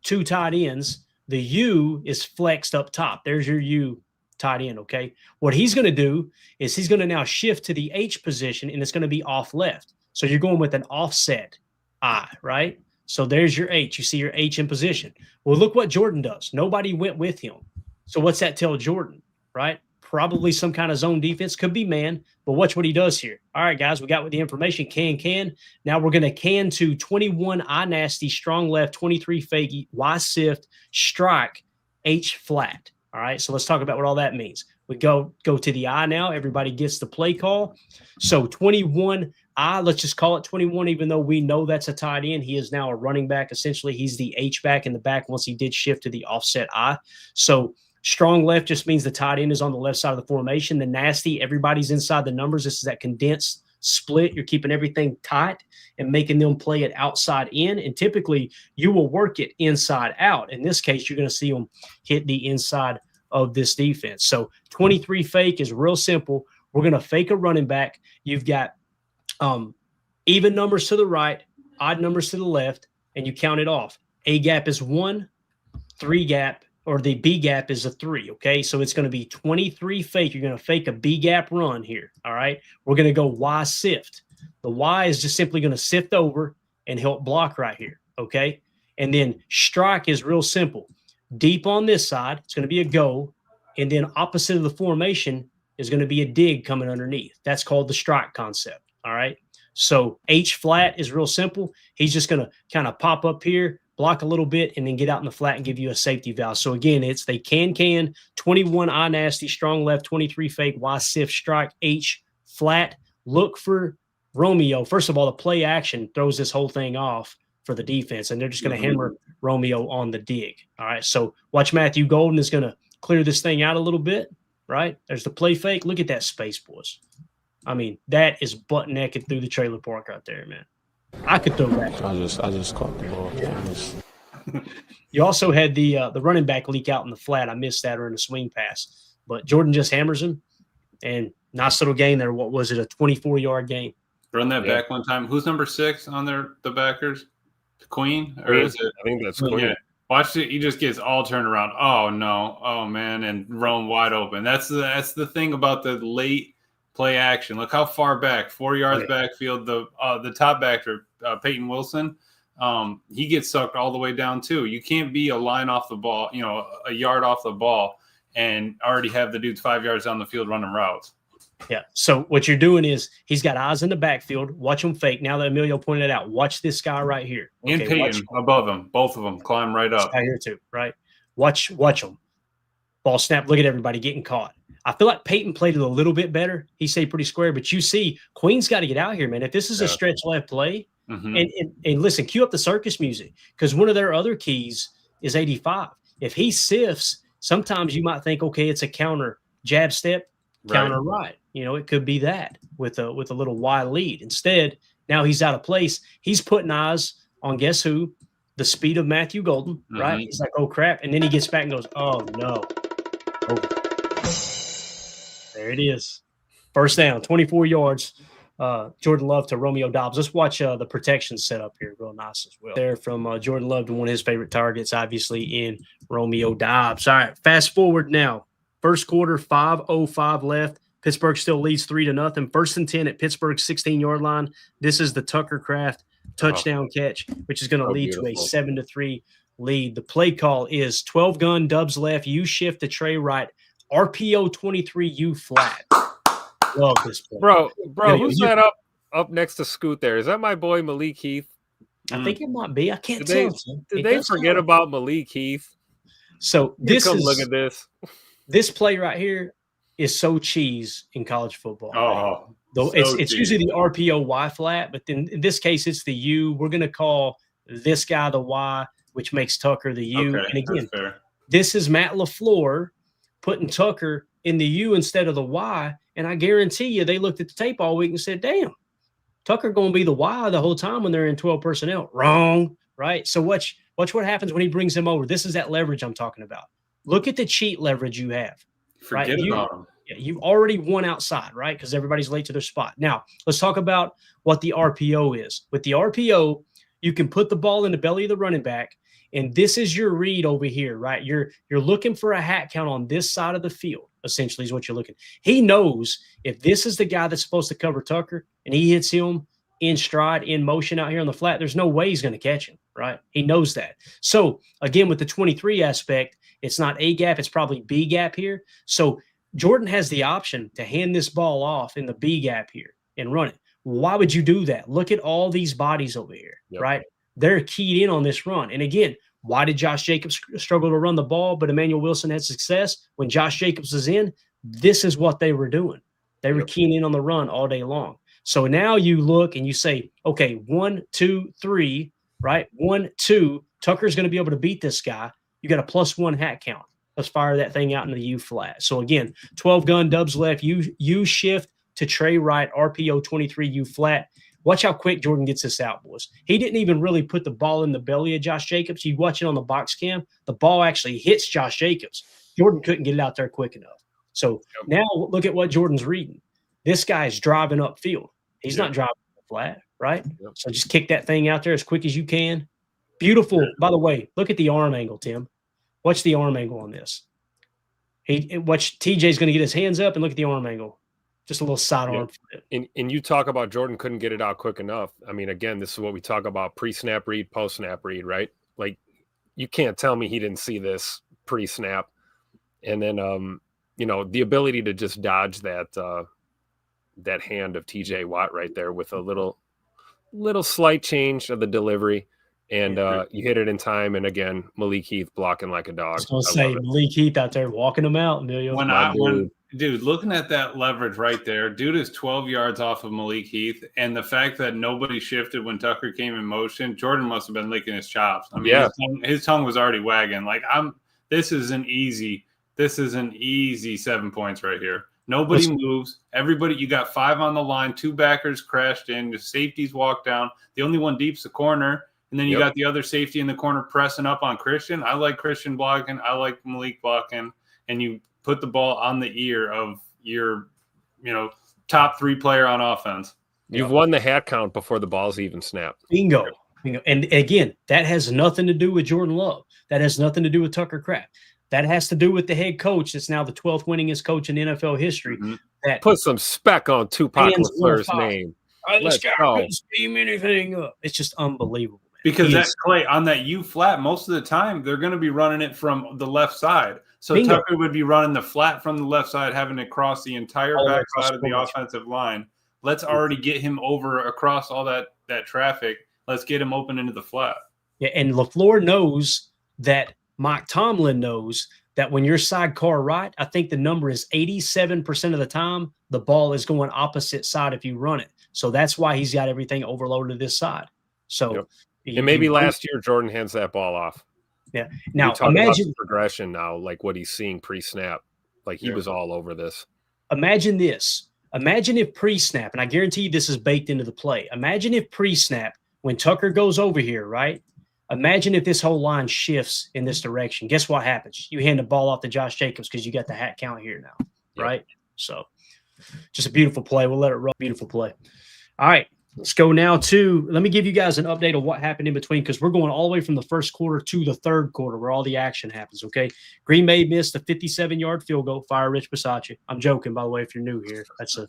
2 tight ends. the U is flexed up top. There's your U tight end, okay? What he's going to do is he's going to now shift to the H position, and it's going to be off left. So you're going with an offset I, right? So there's your H. You see your H in position. Well, look what Jordan does. Nobody went with him. So what's that tell Jordan, right? Probably some kind of zone defense. Could be man, but watch what he does here. All right, guys, we got with the information. Can. Now we're going to can to 21 I nasty, strong left, 23 fake, Y sift, strike, H flat. All right, so let's talk about what all that means. We go to the I now. Everybody gets the play call. So 21 I, let's just call it 21, even though we know that's a tight end. He is now a running back. Essentially, he's the H back in the back once he did shift to the offset I. So strong left just means the tight end is on the left side of the formation. The nasty, everybody's inside the numbers. This is that condensed split. You're keeping everything tight and making them play it outside in. And typically, you will work it inside out. In this case, you're going to see them hit the inside of this defense. So 23 fake is real simple. We're going to fake a running back. You've got even numbers to the right, odd numbers to the left, and you count it off. A gap is 1, 3 gap, or the B gap is a 3, okay? So it's going to be 23 fake. You're going to fake a B gap run here, all right? We're going to go Y sift. The Y is just simply going to sift over and help block right here, okay? And then strike is real simple. Deep on this side, it's going to be a go, and then opposite of the formation is going to be a dig coming underneath. That's called the strike concept, all right? So H flat is real simple. He's just going to kind of pop up here, block a little bit, and then get out in the flat and give you a safety valve. So again, it's they can, 21 I nasty, strong left, 23 fake, Y sift, strike, H flat. Look for Romeo. First of all, the play action throws this whole thing off for the defense, and they're just going to hammer Romeo on the dig. All right, so watch Matthew Golden is going to clear this thing out a little bit, right? There's the play fake. Look at that space, boys. I mean, that is butt naked through the trailer park right there, man. I could throw that. I just caught the ball. Yeah. You also had the running back leak out in the flat. I missed that or in a swing pass. But Jordan just hammers him, and nice little gain there. What was it, a 24-yard gain? Run that back one time. Who's number 6 on the backers? Queen? Or is it? I think that's Queen. Yeah. Watch it. He just gets all turned around. Oh, no. Oh, man. And Rome wide open. That's the thing about the late play action. Look how far back, 4 yards backfield. The top backer, Peyton Wilson, he gets sucked all the way down too. You can't be a line off the ball, a yard off the ball, and already have the dudes 5 yards down the field running routes. Yeah. So what you're doing is he's got eyes in the backfield. Watch him fake. Now that Emilio pointed it out, watch this guy right here. Okay, and Peyton above him. Both of them climb right up. Right here too, right? Watch them. Ball snap. Look at everybody getting caught. I feel like Peyton played it a little bit better. He stayed pretty square, but you see Queen's got to get out here, man. If this is a stretch left play, and listen, cue up the circus music, because one of their other keys is 85. If he sifts, sometimes you might think, okay, it's a counter jab step, counter right. It could be that with a little Y lead. Instead, now he's out of place. He's putting eyes on guess who? The speed of Matthew Golden, right? He's like, oh crap, and then he gets back and goes, oh no. There it is. First down, 24 yards. Jordan Love to Romeo Doubs. Let's watch the protection set up here. Real nice as well. There from Jordan Love to one of his favorite targets, obviously, in Romeo Doubs. All right, fast forward now. First quarter, 5:05 left. Pittsburgh still leads 3-0. 1st and 10 at Pittsburgh's 16-yard line. This is the Tucker Kraft touchdown catch, which is going to lead to a 7-3 lead. The play call is 12 gun, Dubs left, U shift to Trey right, RPO 23, U flat. Love this play. Bro, who's that up next to Scoot there? Is that my boy Malik Heath? I think it might be. I can't tell. Did they forget about Malik Heath? So look at this. This play right here is so cheese in college football. Oh, though it's usually the RPO Y flat, but then in this case it's the U. We're gonna call this guy the Y, which makes Tucker the U. Okay, and again, this is Matt LaFleur putting Tucker in the U instead of the Y. And I guarantee you they looked at the tape all week and said, damn, Tucker gonna be the Y the whole time when they're in 12 personnel. Wrong, right? So watch what happens when he brings him over. This is that leverage I'm talking about. Look at the cheat leverage you have. Forget about him. Yeah, you've already won outside, right? Because everybody's late to their spot. Now, let's talk about what the RPO is. With the RPO, you can put the ball in the belly of the running back, And this is your read over here, right? You're looking for a hat count on this side of the field, essentially, is what you're looking. He knows if this is the guy that's supposed to cover Tucker and he hits him in stride, in motion out here on the flat, there's no way he's going to catch him, right? He knows that. So, again, with the 23 aspect, it's not A gap, it's probably B gap here. So, Jordan has the option to hand this ball off in the B gap here and run it. Why would you do that? Look at all these bodies over here, right? They're keyed in on this run. And again, why did Josh Jacobs struggle to run the ball, but Emmanuel Wilson had success? When Josh Jacobs was in, this is what they were doing. They were keying in on the run all day long. So now you look and you say, okay, 1, 2, 3, right? 1, 2, Tucker's going to be able to beat this guy. You got a +1 hat count. Let's fire that thing out into the U flat. So again, 12 gun, Dubs left, U shift to Trey right, RPO 23, U flat. Watch how quick Jordan gets this out, boys. He didn't even really put the ball in the belly of Josh Jacobs. You watch it on the box cam, the ball actually hits Josh Jacobs. Jordan couldn't get it out there quick enough. So now look at what Jordan's reading. This guy's driving upfield. He's not driving flat, right? So just kick that thing out there as quick as you can. Beautiful. By the way, look at the arm angle, Tim. Watch the arm angle on this. Watch TJ's going to get his hands up and look at the arm angle. Just a little side arm flip. And you talk about Jordan couldn't get it out quick enough. I mean, again, this is what we talk about pre-snap read, post-snap read, right? Like, you can't tell me he didn't see this pre-snap. And then, the ability to just dodge that hand of TJ Watt right there with a little slight change of the delivery. And you hit it in time. And again, Malik Heath blocking like a dog. I was going to say, Malik Heath out there walking him out, Emilio. Dude, looking at that leverage right there, dude is 12 yards off of Malik Heath. And the fact that nobody shifted when Tucker came in motion, Jordan must have been licking his chops. I mean, his tongue was already wagging. Like, this is an easy 7 points right here. Nobody moves. Everybody, you got 5 on the line, 2 backers crashed in, the safeties walked down. The only one deep's the corner. And then you got the other safety in the corner pressing up on Christian. I like Christian blocking. I like Malik blocking. And you put the ball on the ear of your, top 3 player on offense. You've won the hat count before the ball's even snapped. Bingo. And again, that has nothing to do with Jordan Love. That has nothing to do with Tucker Kraft. That has to do with the head coach that's now the 12th winningest coach in NFL history. That put some spec on Tupac LaFleur's name. This guy couldn't scheme anything up. It's just unbelievable. Man. Because that's Clay on that U flat, most of the time they're going to be running it from the left side. So Bingo. Tucker would be running the flat from the left side, having to cross the entire backside of the offensive line. Let's already get him over across all that traffic. Let's get him open into the flat. Yeah, and LaFleur knows that Mike Tomlin knows that when you're sidecar right, I think the number is 87% of the time the ball is going opposite side if you run it. So that's why he's got everything overloaded to this side. So and maybe last year Jordan hands that ball off. Yeah. Now imagine progression now, like what he's seeing pre-snap. Like he was all over this. Imagine this. Imagine if pre-snap, and I guarantee you this is baked into the play. Imagine if pre-snap, when Tucker goes over here, right? Imagine if this whole line shifts in this direction. Guess what happens? You hand the ball off to Josh Jacobs because you got the hat count here now, right? So just a beautiful play. We'll let it run. Beautiful play. All right. Let's go now to – let me give you guys an update of what happened in between because we're going all the way from the first quarter to the third quarter where all the action happens, okay? Green Bay missed a 57-yard field goal. Fire Rich Bisaccia. I'm joking, by the way, if you're new here. That's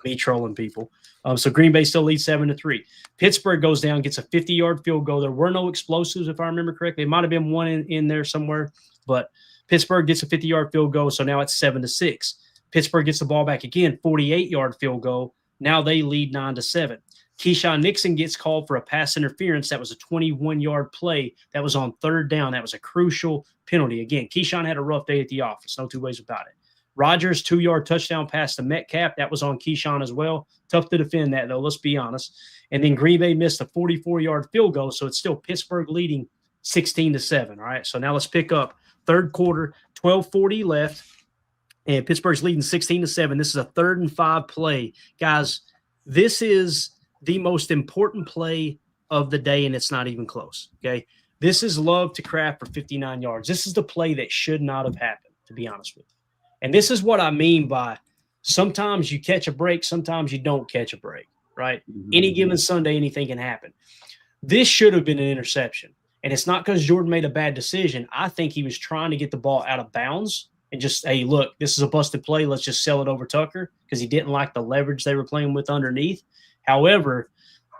me trolling people. So Green Bay still leads 7-3. Pittsburgh goes down, gets a 50-yard field goal. There were no explosives, if I remember correctly. It might have been one in there somewhere, but Pittsburgh gets a 50-yard field goal, so now it's 7-6. Pittsburgh gets the ball back again, 48-yard field goal. Now they lead 9-7. Keyshawn Nixon gets called for a pass interference. That was a 21-yard play. That was on third down. That was a crucial penalty. Again, Keyshawn had a rough day at the office. No two ways about it. Rodgers, 2-yard touchdown pass to Metcalf. That was on Keyshawn as well. Tough to defend that, though. Let's be honest. And then Green Bay missed a 44-yard field goal, so it's still Pittsburgh leading 16-7. All right, so now let's pick up third quarter, 12:40 left, and Pittsburgh's leading 16-7. This is a 3rd and 5 play. Guys, this is the most important play of the day, and it's not even close, okay? This is Love to Kraft for 59 yards. This is the play that should not have happened, to be honest with you. And this is what I mean by sometimes you catch a break, sometimes you don't catch a break, right? Any given Sunday, anything can happen. This should have been an interception. And it's not because Jordan made a bad decision. I think he was trying to get the ball out of bounds and just, hey, look, this is a busted play. Let's just sell it over Tucker because he didn't like the leverage they were playing with underneath. However,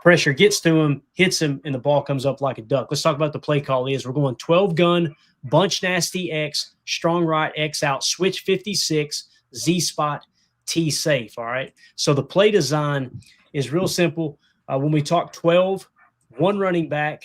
pressure gets to him, hits him, and the ball comes up like a duck. Let's talk about the play call is. We're going 12 gun, bunch nasty X, strong right, X out, switch 56, Z spot, T safe, all right? So the play design is real simple. When we talk 12, one running back,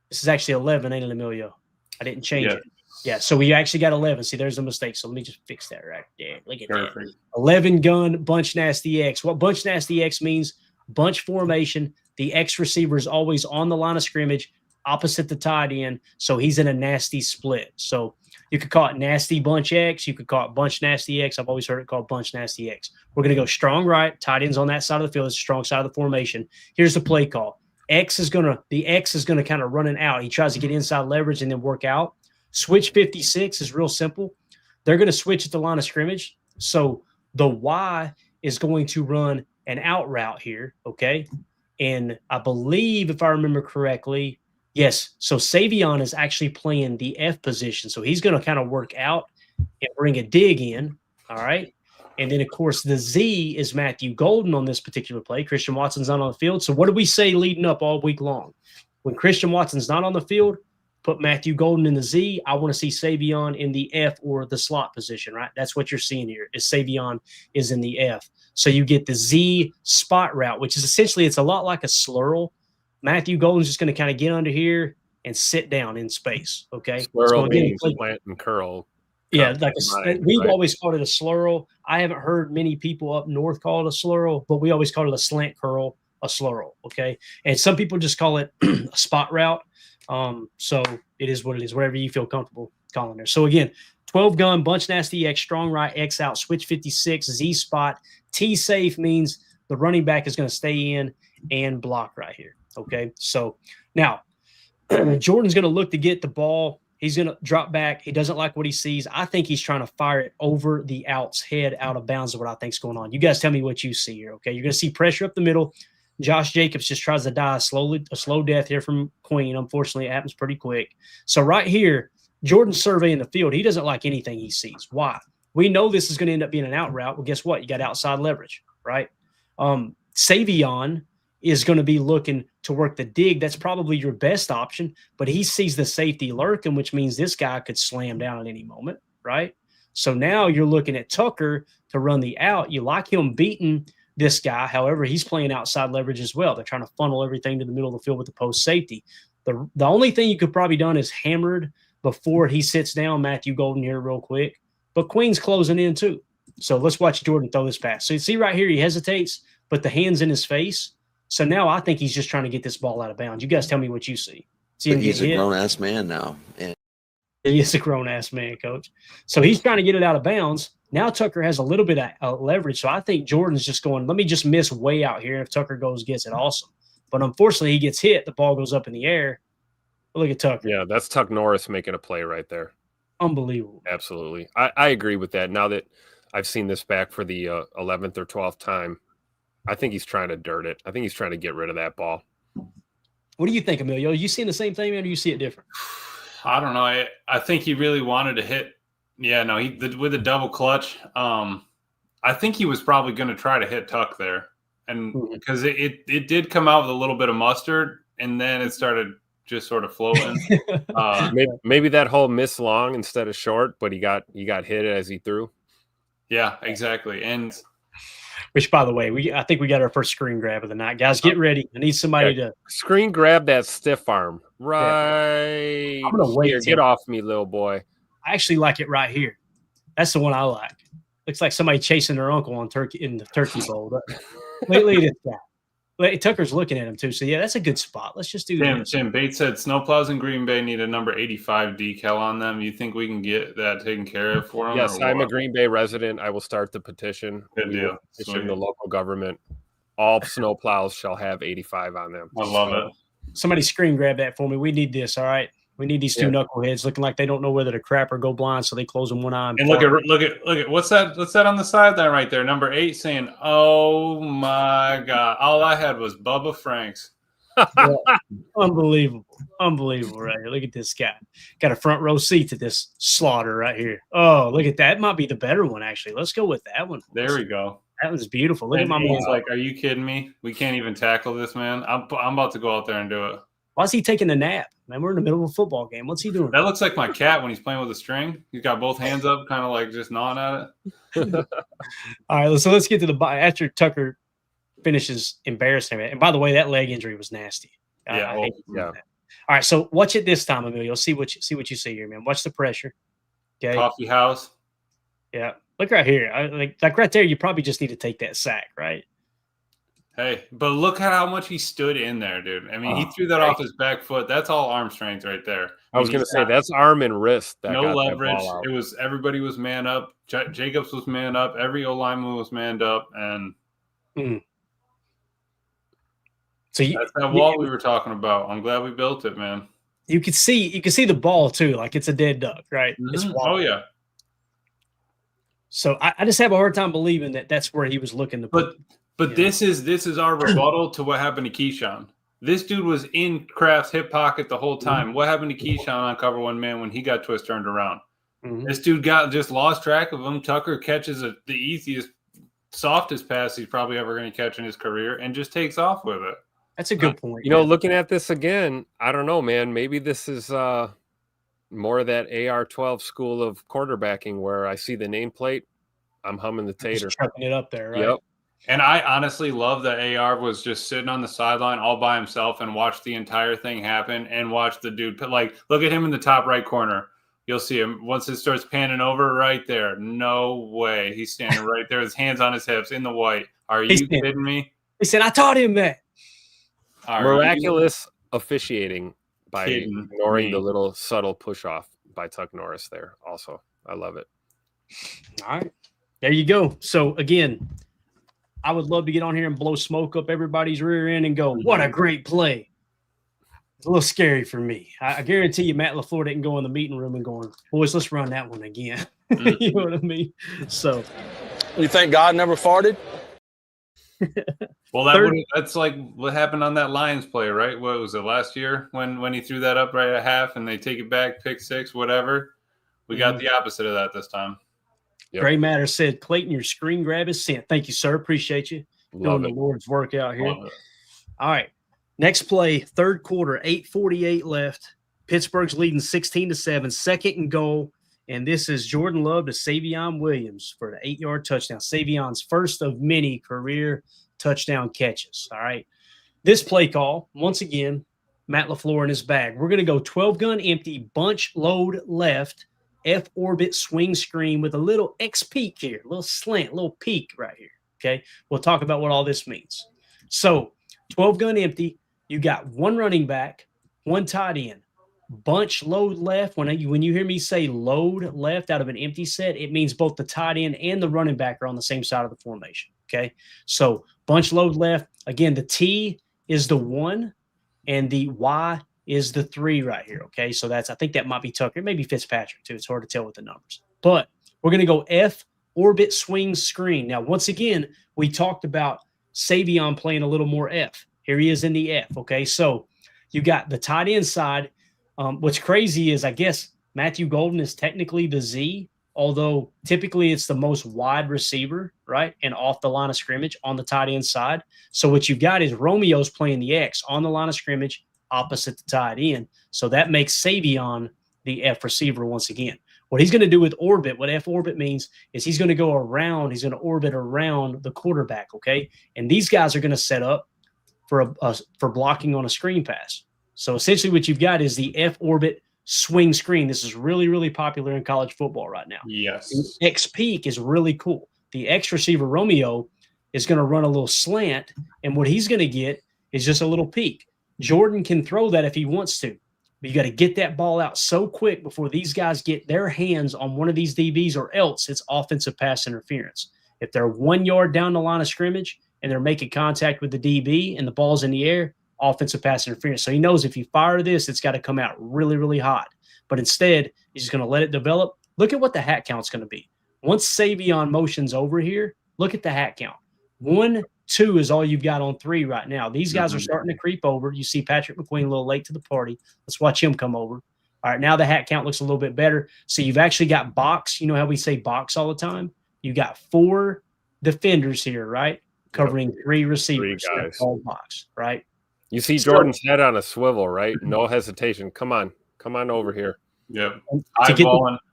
this is actually 11, ain't it, Emilio? I didn't change it. Yeah, so we actually got 11. See, there's a mistake. So let me just fix that right there. Look at that. 11 gun, bunch nasty X. What bunch nasty X means, bunch formation. The X receiver is always on the line of scrimmage opposite the tight end. So he's in a nasty split. So you could call it nasty bunch X. You could call it bunch nasty X. I've always heard it called bunch nasty X. We're going to go strong right. Tight end's on that side of the field. It's a strong side of the formation. Here's the play call. The X is going to kind of run it out. He tries to get inside leverage and then work out. Switch 56 is real simple. They're going to switch at the line of scrimmage. So the Y is going to run an out route here, okay? And I believe, if I remember correctly, yes, so Savion is actually playing the F position. So he's going to kind of work out and bring a dig in, all right? And then, of course, the Z is Matthew Golden on this particular play. Christian Watson's not on the field. So what did we say leading up all week long? When Christian Watson's not on the field, put Matthew Golden in the Z. I want to see Savion in the F or the slot position, right? That's what you're seeing here, is Savion is in the F. So you get the Z spot route, which is essentially, it's a lot like a slurl. Matthew Golden's just going to kind of get under here and sit down in space, okay? Slurl means slant and curl. Yeah, we've always called it a slurl. I haven't heard many people up north call it a slurl, but we always call it a slant curl, a slurl, okay? And some people just call it a spot route. So it is what it is, wherever you feel comfortable calling there. So again, 12 gun, bunch nasty X, strong right, X out, switch 56, Z spot. T safe means the running back is going to stay in and block right here, okay? So now Jordan's going to look to get the ball. He's going to drop back. He doesn't like what he sees. I think he's trying to fire it over the out's head, out of bounds of what I think's going on. You guys tell me what you see here, okay? You're going to see pressure up the middle. Josh Jacobs just tries to die a slow death here from Queen. Unfortunately, it happens pretty quick. So right here, Jordan's surveying the field. He doesn't like anything he sees. Why? We know this is going to end up being an out route. Well, guess what? You got outside leverage, right? Savion is going to be looking to work the dig. That's probably your best option, but he sees the safety lurking, which means this guy could slam down at any moment, right? So now you're looking at Tucker to run the out. You like him beating this guy. However, he's playing outside leverage as well. They're trying to funnel everything to the middle of the field with the post safety. The only thing you could probably done is hammered before he sits down Matthew Golden here real quick. But Queen's closing in too. So let's watch Jordan throw this pass. So you see right here, he hesitates, but the hand's in his face. So now I think he's just trying to get this ball out of bounds. You guys tell me what you see. He's a grown-ass man now. And he is a grown-ass man, Coach. So he's trying to get it out of bounds. Now Tucker has a little bit of leverage. So I think Jordan's just going, let me just miss way out here. If Tucker gets it, awesome. But unfortunately, he gets hit. The ball goes up in the air. Look at Tucker. Yeah, that's Tuck Norris making a play right there. Unbelievable. Absolutely. I agree with that. Now that I've seen this back for the 11th or 12th time, I think he's trying to dirt it. I think he's trying to get rid of that ball. What do you think, Emilio? You seeing the same thing, or do you see it different? I don't know. I think he really wanted to hit. Yeah, no, with the double clutch. I think he was probably going to try to hit Tuck there, and because it did come out with a little bit of mustard, and then it started just sort of floating. Maybe that whole miss long instead of short, but he got hit as he threw. Yeah, exactly. And which, by the way, I think we got our first screen grab of the night. Guys, get ready. I need somebody to screen grab that stiff arm right. I'm gonna wait. Get off me, little boy. I actually like it right here. That's the one I like. Looks like somebody chasing their uncle in the turkey bowl. Lately, this guy. Tucker's looking at him too. So yeah, that's a good spot. Let's just do that. Tim Bates said snowplows in Green Bay need a number 85 decal on them. You think we can get that taken care of for them? Yes, I'm a Green Bay resident. I will start the petition. Good deal. Petition the local government. All snowplows shall have 85 on them. I love it. Somebody screen grab that for me. We need this. All right. We need these two knuckleheads looking like they don't know whether to crap or go blind, so they close them one eye. And look at what's that? What's that on the sideline right there? Number 8 saying, "Oh my God!" All I had was Bubba Franks. Unbelievable. Unbelievable, right here. Look at this guy. Got a front row seat to this slaughter right here. Oh, look at that. It might be the better one, actually. Let's go with that one. There we go. That one's beautiful. Look And at my man. he's like, "Are you kidding me? We can't even tackle this, man. I'm about to go out there and do it." Why is he taking a nap? Man, we're in the middle of a football game. What's he doing? That looks like my cat when he's playing with a string. He's got both hands up, kind of like just gnawing at it. All right, so let's get to the after Tucker finishes embarrassing it. And by the way, that leg injury was nasty. Yeah, I hate yeah. that. All right, so watch it this time, Emilio. See what you see here, man. Watch the pressure. Okay. Coffee house. Yeah. Look right here. Like right there, you probably just need to take that sack, right? Hey, but look at how much he stood in there, dude. I mean, he threw that off his back foot. That's all arm strength right there. I was going to say that's arm and wrist. That No got leverage. That ball out. It was everybody was man up. Jacobs was man up. Every O lineman was manned up, and so that's that wall we were talking about. I'm glad we built it, man. You could see the ball too, like it's a dead duck, right? It's Oh yeah. So I just have a hard time believing that that's where he was looking to put. But this is our rebuttal to what happened to Keyshawn. This dude was in Kraft's hip pocket the whole time. What happened to Keyshawn on cover one man when he got twist turned around? This dude just lost track of him. Tucker catches the easiest, softest pass he's probably ever going to catch in his career and just takes off with it. That's a good point. You know, looking at this again, I don't know, man. Maybe this is more of that AR-12 school of quarterbacking where I see the nameplate, I'm humming the tater. Just chucking it up there, right? Yep. And I honestly love that AR was just sitting on the sideline all by himself and watched the entire thing happen and watched the dude. Like, look at him in the top right corner. You'll see him once it starts panning over right there. No way. He's standing right there, his hands on his hips in the white. Are you kidding me? He said, I taught him that. Miraculous officiating by ignoring the little subtle push off by Tuck Norris there. Also, I love it. All right. There you go. So, again, I would love to get on here and blow smoke up everybody's rear end and go, what a great play. It's a little scary for me. I guarantee you Matt LaFleur didn't go in the meeting room and going, boys, let's run that one again. You know what I mean? So. You think God never farted? Well, that's like what happened on that Lions play, right? What was it, last year when he threw that up right at half and they take it back, pick six, whatever? We got the opposite of that this time. Yep. Gray Matter said, Clayton, your screen grab is sent. Thank you, sir. Appreciate you doing the Lord's work out here. All right. Next play, third quarter, 8:48 left. Pittsburgh's leading 16-7, second and goal. And this is Jordan Love to Savion Williams for the 8-yard touchdown. Savion's first of many career touchdown catches. All right. This play call, once again, Matt LaFleur in his bag. We're going to go 12 gun empty, bunch load left, F orbit swing screen with a little X peak here, a little slant, a little peak right here. Okay. We'll talk about what all this means. So 12 gun empty, you got one running back, one tight end. Bunch load left. When you hear me say load left out of an empty set, it means both the tight end and the running back are on the same side of the formation. Okay. So bunch load left. Again, the T is the 1 and the Y is the 3 right here. Okay. So I think that might be Tucker. Maybe Fitzpatrick too. It's hard to tell with the numbers, but we're going to go F orbit swing screen. Now, once again, we talked about Savion playing a little more F. Here he is in the F. Okay. So you got the tight end side. What's crazy is I guess Matthew Golden is technically the Z, although typically it's the most wide receiver, right? And off the line of scrimmage on the tight end side. So what you've got is Romeo's playing the X on the line of scrimmage opposite the tight end. So that makes Savion the F receiver once again. What he's going to do with orbit, what F orbit means is he's going to go around, he's going to orbit around the quarterback, okay? And these guys are going to set up for blocking on a screen pass. So essentially what you've got is the F orbit swing screen. This is really, really popular in college football right now. Yes. The X peak is really cool. The X receiver Romeo is going to run a little slant, and what he's going to get is just a little peak. Jordan can throw that if he wants to, but you got to get that ball out so quick before these guys get their hands on one of these DBs, or else it's offensive pass interference. If they're 1 yard down the line of scrimmage and they're making contact with the DB and the ball's in the air, offensive pass interference. So he knows if you fire this, it's got to come out really, really hot. But instead, he's just going to let it develop. Look at what the hat count's going to be. Once Savion motions over here, look at the hat count. 1, 2 is all you've got on 3 right now. These guys are Mhm. starting to creep over. You see Patrick McQueen a little late to the party. Let's watch him come over. All right, now the hat count looks a little bit better. So you've actually got box. You know how we say box all the time? You got 4 defenders here, right? Covering 3 receivers. guys. That's all box, right? You see So- Jordan's head on a swivel, right? No hesitation. Come on over here. Yep. To get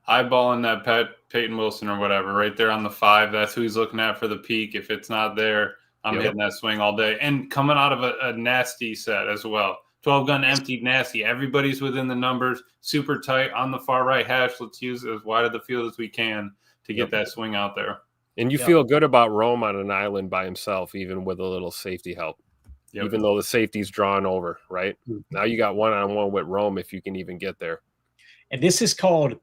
Eyeballing that Peyton Wilson or whatever right there on the 5. That's who he's looking at for the peak. If it's not there, I'm Yep. hitting that swing all day. And coming out of a nasty set as well. 12 gun emptied nasty. Everybody's within the numbers, super tight on the far right hash. Let's use as wide of the field as we can to get that swing out there. And you Yep. feel good about Rome on an island by himself, even with a little safety help. Yep. Even though the safety's drawn over, right? Mhm. Now you got one-on-one with Rome if you can even get there. And this is called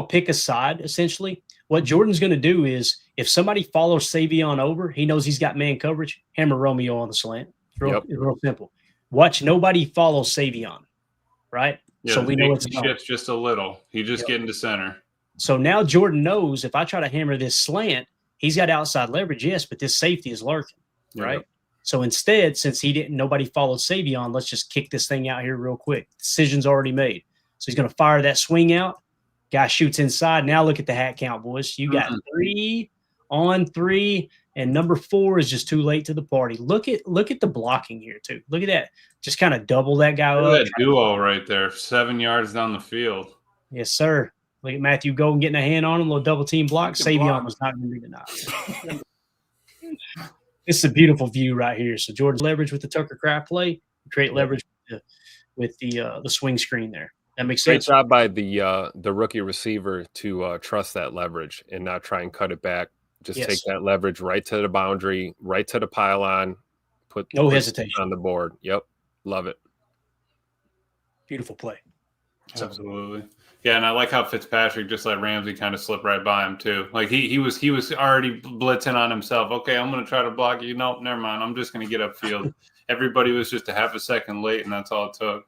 pick a side, essentially. What Jordan's going to do is if somebody follows Savion over, he knows he's got man coverage, hammer Romeo on the slant. It's real simple. Watch nobody follow Savion, right? Yeah, So we know it's he coming. shifts just a little. He just getting to center. So now Jordan knows if I try to hammer this slant, he's got outside leverage, yes, but this safety is lurking, Yeah. right? So instead, since nobody followed Savion, let's just kick this thing out here real quick. Decision's already made. So he's going to fire that swing out. Guy shoots inside. Now look at the hat count, boys. You got 3 on 3, and number 4 is just too late to the party. Look at the blocking here too. Look at that. Just kind of double that guy Look up. at that duo right there, 7 yards down the field. Yes, sir. Look at Matthew Golden getting a hand on him, a little double team block. Good Savion block. was not going to be denied. This is a beautiful view right here. So Jordan's leverage with the Tucker Craft play, create leverage with the swing screen there. That makes Great sense. job by the rookie receiver to trust that leverage and not try and cut it back. Just Yes. take that leverage right to the boundary, right to the pylon. Put No put hesitation. on the board. Yep, love it. Beautiful play. Absolutely. Yeah, and I like how Fitzpatrick just let Ramsey kind of slip right by him too. Like he was already blitzing on himself. Okay, I'm going to try to block you. Nope, never mind. I'm just going to get upfield. Everybody was just a half a second late, and that's all it took.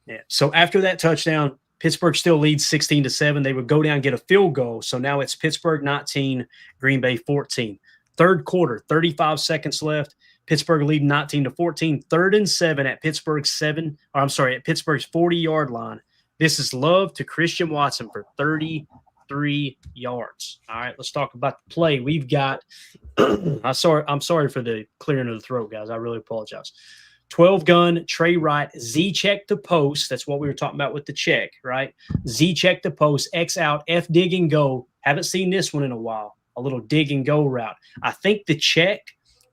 Yeah. So after that touchdown, Pittsburgh still leads 16-7. They would go down and get a field goal. So now it's Pittsburgh 19, Green Bay 14. Third quarter, 35 seconds left. Pittsburgh leading 19-14. 3rd and 7 at Pittsburgh's at Pittsburgh's 40-yard line. This is Love to Christian Watson for 33 yards. All right, let's talk about the play. We've got I'm sorry for the clearing of the throat, guys. I really apologize. 12 gun, Trey Wright, Z check to post. That's what we were talking about with the check, right? Z check to post, X out, F dig and go. Haven't seen this one in a while. A little dig and go route. I think the check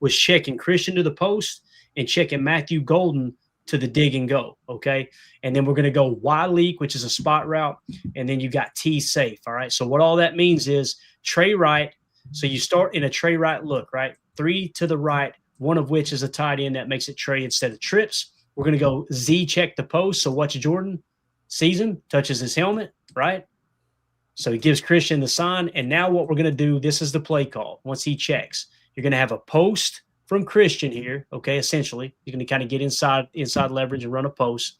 was checking Christian to the post and checking Matthew Golden to the dig and go, okay? And then we're going to go Y leak, which is a spot route, and then you got T safe, all right? So what all that means is Trey Wright, so you start in a Trey Wright look, right? 3 to the right, one of which is a tight end that makes it Trey instead of trips. We're going to go Z check the post, so watch Jordan sees him, touches his helmet, right? So he gives Christian the sign, and now what we're going to do, this is the play call. Once he checks, you're going to have a post from Christian here, okay, essentially. You're going to kind of get inside leverage and run a post.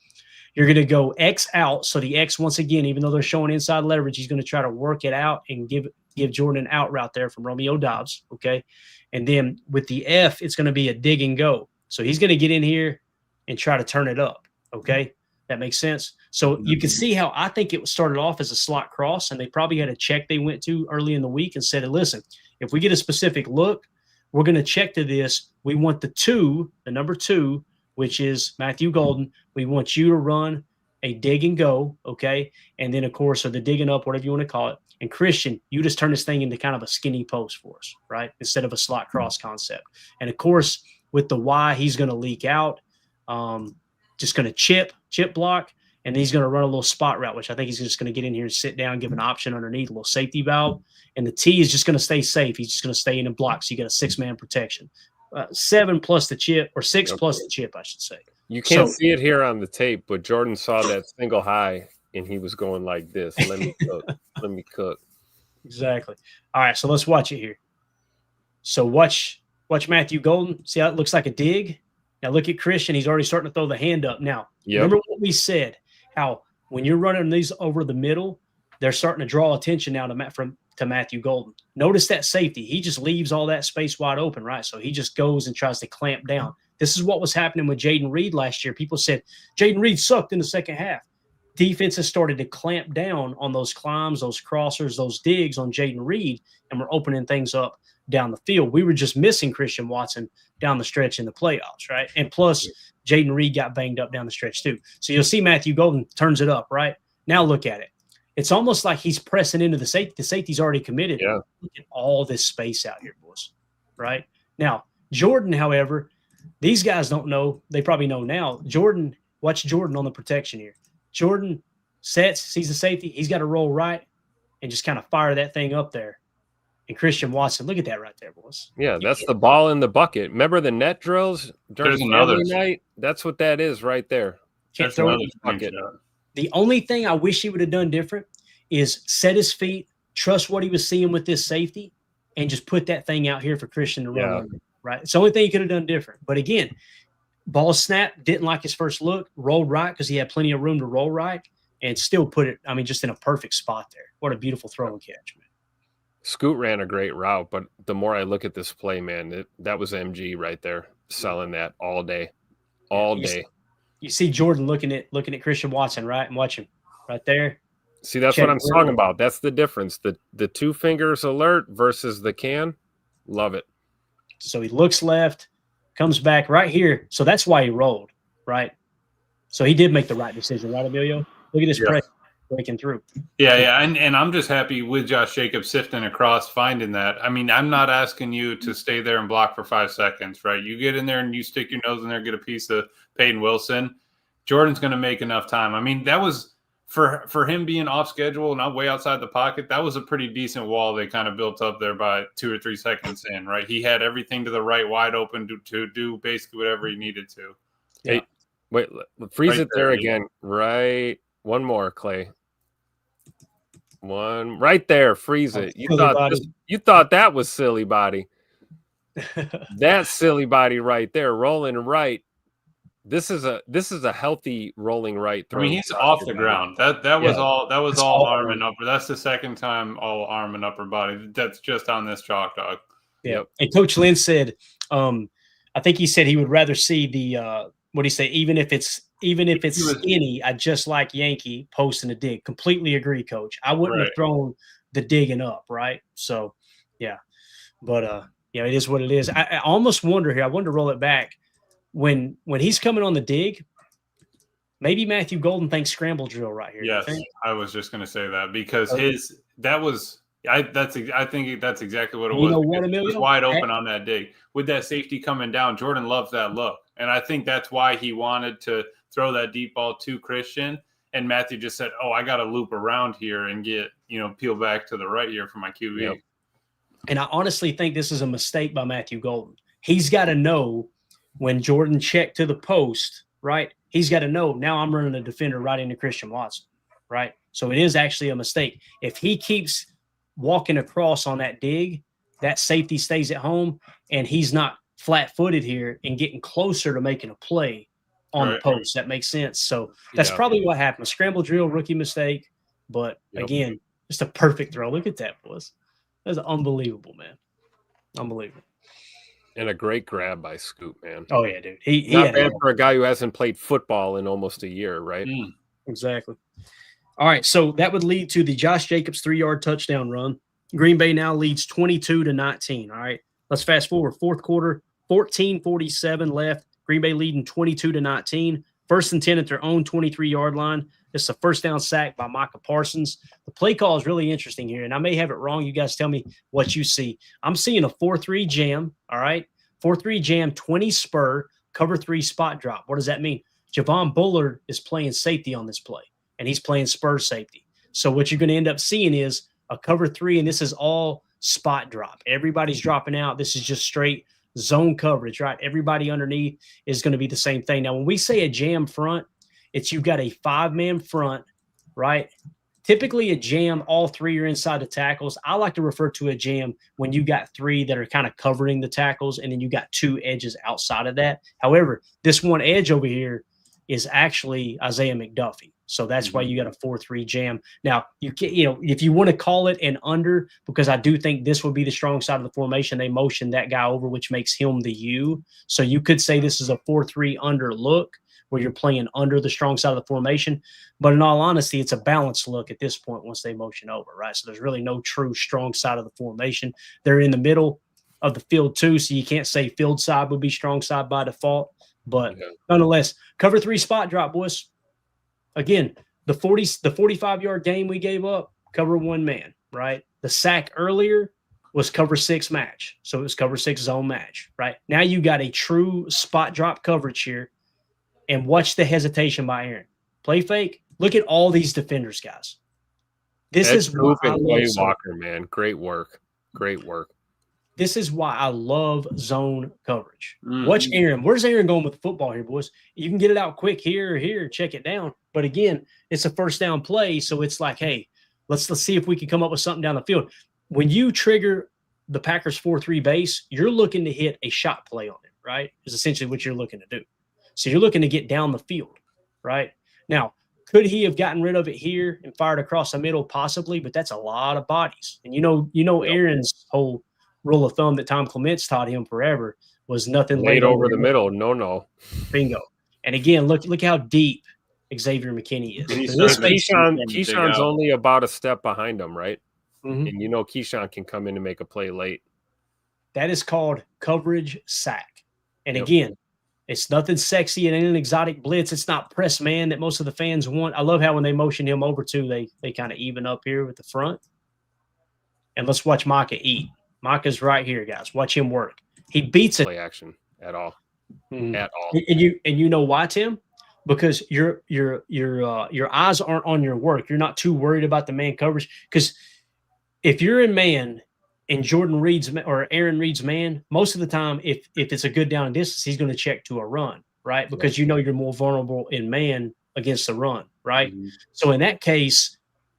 You're going to go X out. So the X, once again, even though they're showing inside leverage, he's going to try to work it out and give Jordan an out route there from Romeo Dobbs, okay? And then with the F, it's going to be a dig and go. So he's going to get in here and try to turn it up, okay? That makes sense. So you can see how I think it started off as a slot cross, and they probably had a check they went to early in the week and said, listen, if we get a specific look, we're going to check to this. We want the number 2, which is Matthew Golden. We want you to run a dig and go, okay? And then, of course, or the digging up, whatever you want to call it. And Christian, you just turn this thing into kind of a skinny post for us, right? Instead of a slot cross concept. And, of course, with the Y, he's going to leak out, just going to chip block, and then he's going to run a little spot route, which I think he's just going to get in here and sit down, give an option underneath, a little safety valve. And the T is just going to stay safe. He's just going to stay in and block. So you got a 6-man protection. 7 plus the chip, or 6 plus the chip, I should say. You can't see it here on the tape, but Jordan saw that single high, and he was going like this. Let me cook. Let me cook. Exactly. All right, so let's watch it here. So watch Matthew Golden. See how it looks like a dig? Now look at Christian. He's already starting to throw the hand up. Now, remember what we said, how when you're running these over the middle, they're starting to draw attention now from to Matthew Golden. Notice that safety. He just leaves all that space wide open, right? So he just goes and tries to clamp down. This is what was happening with Jayden Reed last year. People said Jayden Reed sucked in the second half. Defenses started to clamp down on those climbs, those crossers, those digs on Jayden Reed, and we're opening things up down the field. We were just missing Christian Watson down the stretch in the playoffs, right? And plus, Jayden Reed got banged up down the stretch too. So you'll see Matthew Golden turns it up, right? Now look at it. It's almost like he's pressing into the safety. The safety's already committed. Yeah. Look at all this space out here, boys, right? Now, Jordan, however, these guys don't know. They probably know now. Jordan, watch Jordan on the protection here. Jordan sets, sees the safety. He's got to roll right and just kind of fire that thing up there. And Christian Watson, look at that right there, boys. Yeah, that's the ball in the bucket. Remember the net drills during family night? That's what that is right there. Can't throw it in the bucket. The only thing I wish he would have done different is set his feet, trust what he was seeing with this safety, and just put that thing out here for Christian to run under, right? It's the only thing he could have done different. But again, ball snap, didn't like his first look, rolled right because he had plenty of room to roll right, and still put it, just in a perfect spot there. What a beautiful throw and catch, man. Scoot ran a great route, but the more I look at this play, man, that was MG right there, selling that all day. All day. You see Jordan looking at Christian Watson, right? And watch him right there. See, that's what I'm talking about. That's the difference. The 2 fingers alert versus the can. Love it. So he looks left, comes back right here. So that's why he rolled, right? So he did make the right decision, right, Emilio? Look at this pressure breaking through. Yeah. And I'm just happy with Josh Jacobs sifting across, finding that. I'm not asking you to stay there and block for 5 seconds, right? You get in there and you stick your nose in there, get a piece of Peyton Wilson. Jordan's going to make enough time. That was for him being off schedule, not way outside the pocket. That was a pretty decent wall they kind of built up there by 2 or 3 seconds in, right? He had everything to the right, wide open to do basically whatever he needed to. Yeah. Hey, wait, freeze Right it there there, again. Right. One more, Clay. One right there. Freeze it. You thought that was silly body. That silly body right there, rolling right. This is a healthy rolling right throw. He's off the ground. That was all arm and upper. That's the second time all arm and upper body. That's just on this chalk dog. Yeah. And Coach Lynn said, I think he said he would rather see the what do you say? Even if it's skinny, I just like Yankee posting a dig. Completely agree, Coach. I wouldn't have thrown the digging up, right? So, yeah. But it is what it is. I almost wonder here. I wanted to roll it back. When he's coming on the dig, maybe Matthew Golden thinks scramble drill right here. Yes, I was just going to say that because I think that's exactly what it was. You know what, It Emilio? was wide open on that dig. With that safety coming down, Jordan loves that look. And I think that's why he wanted to throw that deep ball to Christian. And Matthew just said, I got to loop around here and get, peel back to the right here for my QB. Yep. And I honestly think this is a mistake by Matthew Golden. He's got to know when Jordan checked to the post, right? He's got to know now I'm running a defender right into Christian Watson, right? So it is actually a mistake. If he keeps walking across on that dig, that safety stays at home and he's not flat-footed here and getting closer to making a play on the post. That makes sense. So that's probably what happened. Scramble drill, rookie mistake. But again, just a perfect throw. Look at that, boys. That's unbelievable, man. Unbelievable. And a great grab by Scoot, man. Oh, yeah, dude. He not bad for a guy who hasn't played football in almost a year, right? Exactly. All right, so that would lead to the Josh Jacobs 3-yard touchdown run. Green Bay now leads 22-19. All right, let's fast forward. Fourth quarter, 14:47 left. Green Bay leading 22-19. 1st and 10 at their own 23-yard line. It's a first down sack by Micah Parsons. The play call is really interesting here, and I may have it wrong. You guys tell me what you see. I'm seeing a 4-3 jam, all right? 4-3 jam, 20 spur, cover 3 spot drop. What does that mean? Javon Bullard is playing safety on this play, and he's playing spur safety. So what you're going to end up seeing is a cover 3, and this is all spot drop. Everybody's dropping out. This is just straight zone coverage, right? Everybody underneath is going to be the same thing. Now, when we say a jam front, it's you've got a 5-man front, right? Typically a jam, all 3 are inside the tackles. I like to refer to a jam when you got 3 that are kind of covering the tackles, and then you got 2 edges outside of that. However, this one edge over here is actually Isaiah McDuffie. So that's why you got a 4-3 jam. Now, you can, if you want to call it an under, because I do think this would be the strong side of the formation, they motion that guy over, which makes him the U. So you could say this is a 4-3 under look where you're playing under the strong side of the formation. But in all honesty, it's a balanced look at this point once they motion over, right? So there's really no true strong side of the formation. They're in the middle of the field too, so you can't say field side would be strong side by default. But nonetheless, cover 3 spot drop, boys. Again, the 45-yard game we gave up, cover 1 man, right? The sack earlier was cover 6 match. So it was cover 6 zone match, right? Now you got a true spot drop coverage here. And watch the hesitation by Aaron. Play fake. Look at all these defenders, guys. This is why I love Walker, man. Great work. Great work. This is why I love zone coverage. Watch Aaron. Where's Aaron going with the football here, boys? You can get it out quick here or here, check it down. But again, it's a first down play, so it's like, hey, let's see if we can come up with something down the field. When you trigger the Packers 4-3 base, you're looking to hit a shot play on it, right? Is essentially what you're looking to do. So you're looking to get down the field, right? Now, could he have gotten rid of it here and fired across the middle? Possibly, but that's a lot of bodies. And you know Aaron's whole rule of thumb that Tom Clements taught him forever was nothing laid over the middle. No. Bingo. And again, look how deep Xavier McKinney is. Keyshawn's only about a step behind him, right? Mm-hmm. And Keyshawn can come in and make a play late. That is called coverage sack. And again, it's nothing sexy. It ain't an exotic blitz. It's not press man that most of the fans want. I love how when they motion him over too, they kind of even up here with the front. And let's watch Micah eat. Micah's right here, guys. Watch him work. He beats it. Play action at all. At all. And you know why, Tim? Because your eyes aren't on your work. You're not too worried about the man coverage. Because if you're in man and Jordan Reed's or Aaron Reed's man, most of the time, if it's a good down and distance, he's going to check to a run, right? Because you're more vulnerable in man against the run, right? Mm-hmm. So in that case,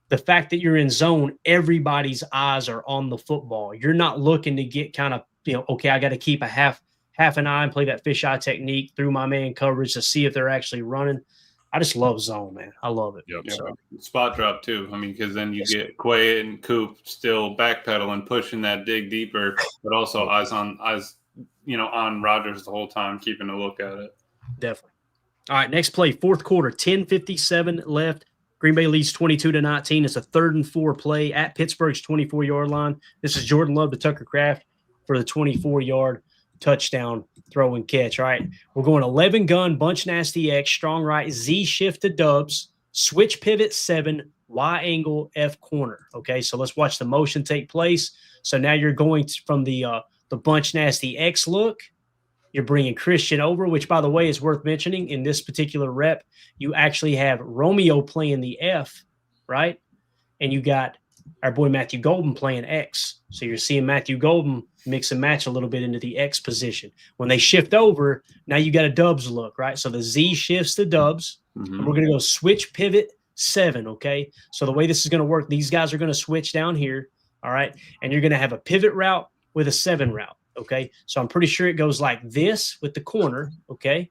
the fact that you're in zone, everybody's eyes are on the football. You're not looking to get kind of, okay, I got to keep a half an eye and play that fisheye technique through my man coverage to see if they're actually running. I just love zone, man. I love it. Yep. So. Spot drop too. I mean, because then you get Quay and Coop still backpedaling, pushing that dig deeper, but also eyes on Rodgers the whole time, keeping a look at it. Definitely. All right, next play, fourth quarter, 10:57 left. Green Bay leads 22-19. It's a 3rd and 4 play at Pittsburgh's 24-yard line. This is Jordan Love to Tucker Kraft for the 24-yard touchdown throw and catch. All right, we're going 11 gun, bunch nasty X, strong right, Z shift to dubs, switch pivot 7, Y angle F corner. Okay, so let's watch the motion take place. So now you're going from the bunch nasty X look. You're bringing Christian over, which, by the way, is worth mentioning. In this particular rep, you actually have Romeo playing the F, right? And you got our boy Matthew Golden playing X. So you're seeing Matthew Golden mix and match a little bit into the X position. When they shift over, now you got a dubs look, right? So the Z shifts to dubs. Mm-hmm. And we're going to go switch pivot 7, okay? So the way this is going to work, these guys are going to switch down here, all right? And you're going to have a pivot route with a 7 route. Okay, so I'm pretty sure it goes like this with the corner, okay,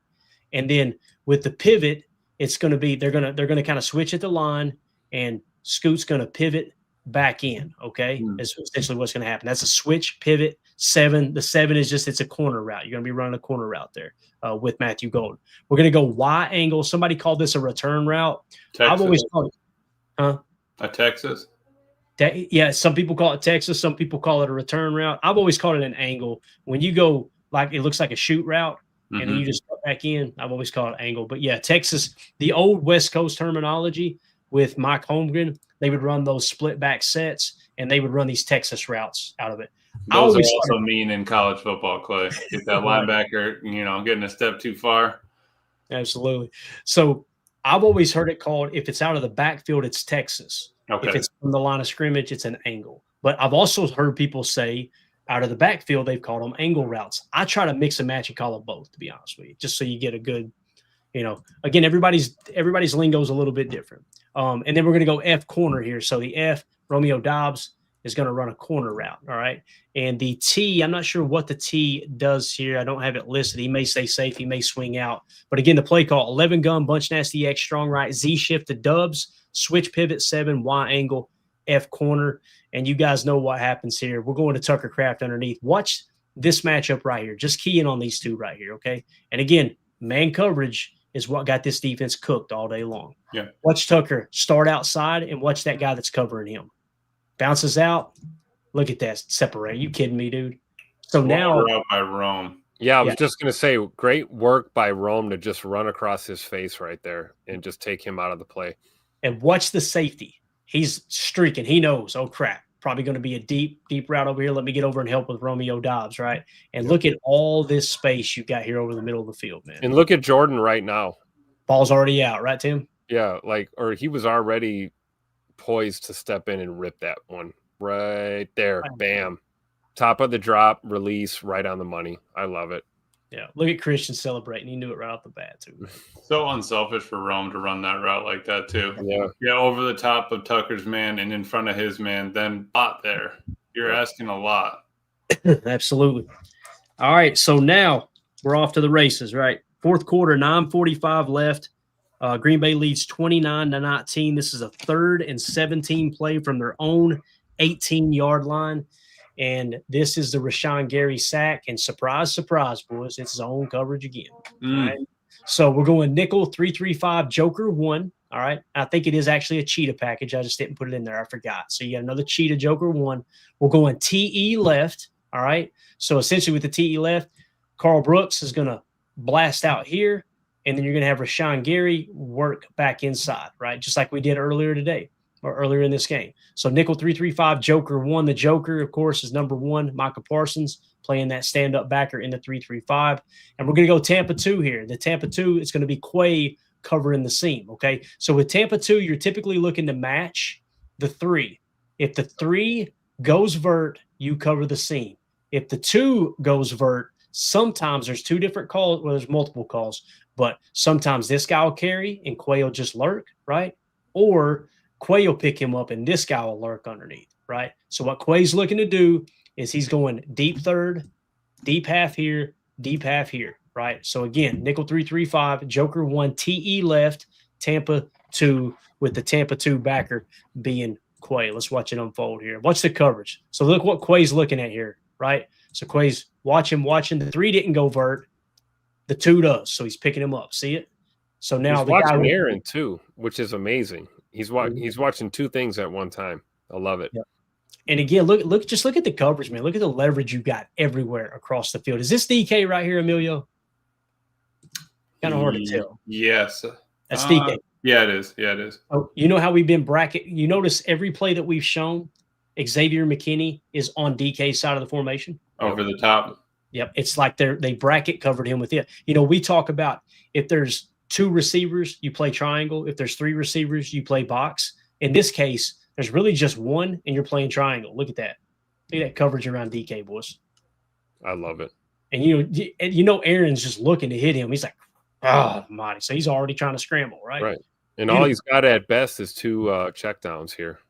and then with the pivot, it's going to be they're going to kind of switch at the line, and Scoot's going to pivot back in. Okay, is essentially what's going to happen. That's a switch pivot 7. The 7 is just it's a corner route. You're going to be running a corner route there with Matthew Golden. We're going to go Y angle. Somebody called this a return route. Texas. I've always called it, a Texas. Yeah, some people call it Texas. Some people call it a return route. I've always called it an angle. When you go like it looks like a shoot route, and then you just go back in, I've always called it angle. But yeah, Texas, the old West Coast terminology with Mike Holmgren, they would run those split back sets, and they would run these Texas routes out of it. Those are also mean in college football, Clay. Get that linebacker, getting a step too far. Absolutely. So I've always heard it called, if it's out of the backfield, it's Texas. Okay. If it's from the line of scrimmage, it's an angle. But I've also heard people say out of the backfield, they've called them angle routes. I try to mix and match and call them both, to be honest with you, just so you get a good, again, everybody's lingo is a little bit different. And then we're going to go F corner here. So the F, Romeo Dobbs, is going to run a corner route. All right. And the T, I'm not sure what the T does here. I don't have it listed. He may stay safe. He may swing out. But again, the play call, 11 gun, bunch nasty X, strong right, Z shift to dubs, switch pivot 7, Y angle, F corner. And you guys know what happens here. We're going to Tucker Kraft underneath. Watch this matchup right here. Just key in on these two right here. Okay. And again, man coverage is what got this defense cooked all day long. Yeah. Watch Tucker start outside and watch that guy that's covering him. Bounces out. Look at that separate. You kidding me, dude? So now out by Rome. Yeah, I was just going to say, great work by Rome to just run across his face right there and just take him out of the play. And watch the safety. He's streaking. He knows, oh, crap, probably going to be a deep route over here. Let me get over and help with Romeo Dobbs, right? And look at all this space you got here over the middle of the field, man. And look at Jordan right now. Ball's already out, right, Tim? Yeah, or he was already poised to step in and rip that one right there. Bam. Top of the drop, release, right on the money. I love it. Yeah, look at Christian celebrating. He knew it right off the bat, too. So unselfish for Rome to run that route like that, too. Yeah, over the top of Tucker's man and in front of his man, then bot there. You're asking a lot. Absolutely. All right, so now we're off to the races, right? Fourth quarter, 9:45 left. Green Bay leads 29-19. This is a 3rd and 17 play from their own 18-yard line. And this is the Rashawn Gary sack. And surprise, surprise, boys, it's zone coverage again. All right? So we're going nickel 3-3-5 Joker 1. All right. I think it is actually a cheetah package. I just didn't put it in there. I forgot. So you got another cheetah Joker 1. We're going TE left. All right. So essentially with the TE left, Carl Brooks is going to blast out here. And then you're going to have Rashawn Gary work back inside, right? Just like we did earlier today or earlier in this game. So nickel 3-3-5 Joker 1. The Joker, of course, is number 1, Micah Parsons, playing that stand-up backer in the 3-3-5. And we're going to go Tampa 2 here. The Tampa 2, it's going to be Quay covering the seam, okay? So with Tampa 2, you're typically looking to match the 3. If the 3 goes vert, you cover the seam. If the 2 goes vert, sometimes there's 2 different calls. Well, there's multiple calls, but sometimes this guy will carry and Quay will just lurk, right? Or Quay will pick him up and this guy will lurk underneath, right? So what Quay's looking to do is he's going deep third, deep half here, right? So again, nickel 3-3-5, Joker 1, TE left, Tampa 2 with the Tampa 2 backer being Quay. Let's watch it unfold here. Watch the coverage. So look what Quay's looking at here, right? So Quay's watching. The 3 didn't go vert. The 2 does. So he's picking him up. See it? So now he's watching Aaron too, which is amazing. He's watching 2 things at one time. I love it. Yep. And again, look at the coverage, man. Look at the leverage you got everywhere across the field. Is this DK right here, Emilio? Kind of hard to tell. Yes. That's DK. Yeah, it is. Yeah, it is. Oh, you know how we've been bracket. You notice every play that we've shown, Xavier McKinney is on DK's side of the formation. Over the top. Yep. It's like they bracket covered him with it. You know, we talk about if there's 2 receivers, you play triangle. If there's 3 receivers, you play box. In this case, there's really just 1 and you're playing triangle. Look at that. Look at that coverage around DK, boys. I love it. And you know Aaron's just looking to hit him. He's like, oh, mighty. So he's already trying to scramble, right? Right. And all he's got at best is 2 checkdowns here.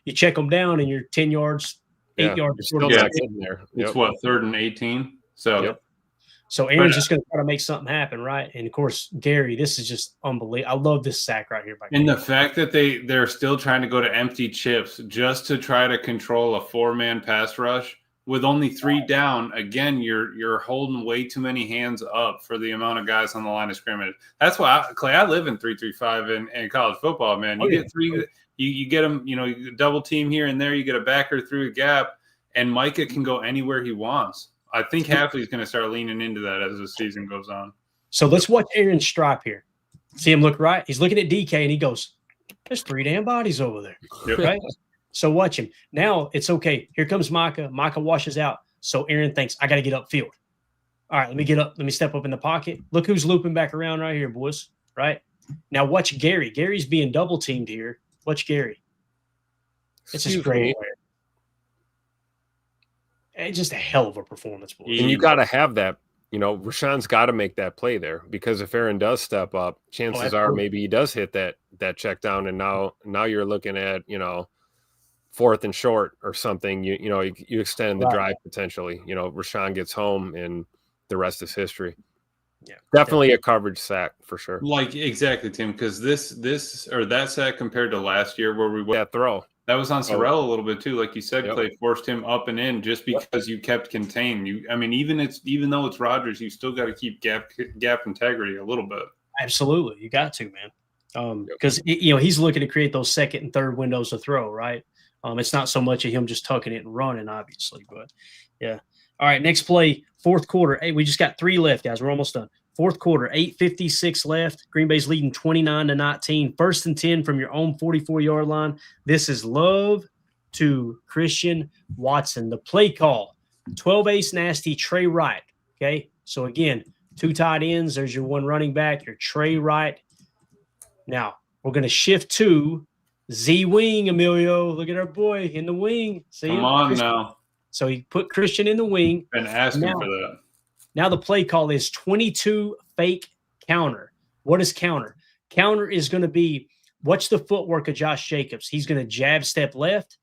You check them down and you're 10 yards, 8 yards. Still not getting there. It's what, 3rd and 18? So So Aaron's just going to try to make something happen, right? And of course, Gary, this is just unbelievable. I love this sack right here. And the fact that they're still trying to go to empty chips just to try to control a 4-man pass rush with only 3 down. Again, you're holding way too many hands up for the amount of guys on the line of scrimmage. That's why Clay, I live in 3-3-5 in college football, man. You get 3, you get them, you double team here and there. You get a backer through a gap, and Micah can go anywhere he wants. I think Hafley's going to start leaning into that as the season goes on. So let's watch Aaron's stripe here. See him look right? He's looking at DK and he goes, there's 3 damn bodies over there. Yep. Right? So watch him. Now it's okay. Here comes Micah. Micah washes out. So Aaron thinks, I got to get upfield. All right, let me get up. Let me step up in the pocket. Look who's looping back around right here, boys. Right? Now watch Gary. Gary's being double teamed here. Watch Gary. It's just great. It's just a hell of a performance, boys. And you got to have that. Rashawn's got to make that play there, because if Aaron does step up, chances are maybe he does hit that check down, and now you're looking at 4th and short or something, you extend the Right. drive potentially. Rashawn gets home and the rest is history. Yeah, Definitely a coverage sack for sure. Like exactly, Tim, because this or that sack compared to last year where we went, That throw. that was on Sorrell a little bit too. Like you said, Yep. Clay forced him up and in just because you kept contained. Even though it's Rodgers, you still got to keep gap integrity a little bit. Absolutely, you got to, man. Because he's looking to create those second and third windows to throw, right? It's not so much of him just tucking it and running, obviously, but yeah. All right, next play, fourth quarter. Hey, we just got 3 left, guys. We're almost done. Fourth quarter, 8:56 left. Green Bay's leading 29-19. 1st and 10 from your own 44-yard line. This is Love to Christian Watson. The play call, 12 ace nasty, Trey Wright. Okay, so again, 2 tight ends. There's your 1 running back, your Trey Wright. Now, we're going to shift to Z wing, Emilio. Look at our boy in the wing. See Come him? on now. So he put Christian in the wing. Been asking Now- for that. Now the play call is 22 fake counter. What is counter? Counter is going to be, watch the footwork of Josh Jacobs. He's going to jab step left,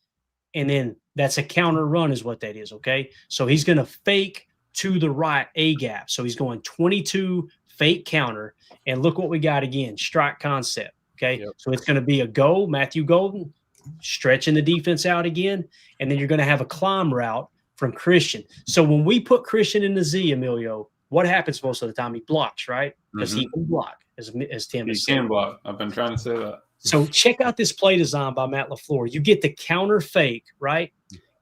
and then that's a counter run is what that is, okay? So he's going to fake to the right A gap. So he's going 22 fake counter, and look what we got again, strike concept, okay? Yep. So it's going to be a go, Matthew Golden, stretching the defense out again, and then you're going to have a climb route from Christian. So when we put Christian in the Z, Emilio, what happens most of the time? He blocks, right? Because he can block, as Tim He has said. can block. I've been trying to say that. So check out this play design by Matt LaFleur. You get the counter fake, right?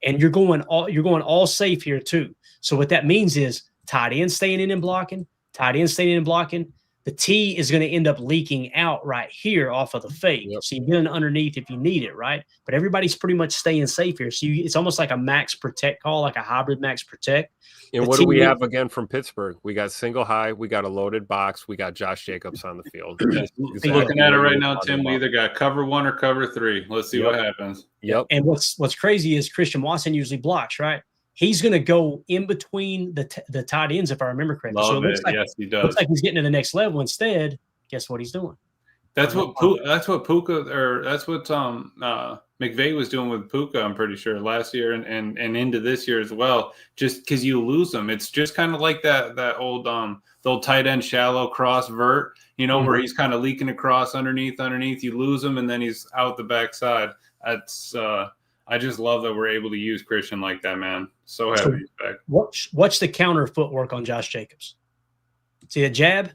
And you're going all safe here too. So what that means is tight end staying in and blocking, tight end staying in and blocking. The T is going to end up leaking out right here off of the fake. Yep. So you get it underneath if you need it, right? But everybody's pretty much staying safe here. So it's almost like a max protect call, like a hybrid max protect. And The what do we team- have again from Pittsburgh? We got single high, we got a loaded box, we got Josh Jacobs on the field. That's exactly Looking at it what right we're now, talking Tim, we about. either got cover 1 or cover 3. Let's see Yep. what happens. Yep. And what's crazy is Christian Watson usually blocks, right? He's going to go in between the tight ends, if I remember correctly. Love so it looks it. like, Yes, he does. looks like he's getting to the next level. Instead, guess what he's doing? That's what Puka, or that's what McVay was doing with Puka, I'm pretty sure, last year and into this year as well. Just because you lose them, it's just kind of like that old the old tight end shallow cross vert, where he's kind of leaking across underneath. You lose him, and then he's out the backside. That's I just love that we're able to use Christian like that, man. So happy he's back. Watch the counter footwork on Josh Jacobs. See the jab,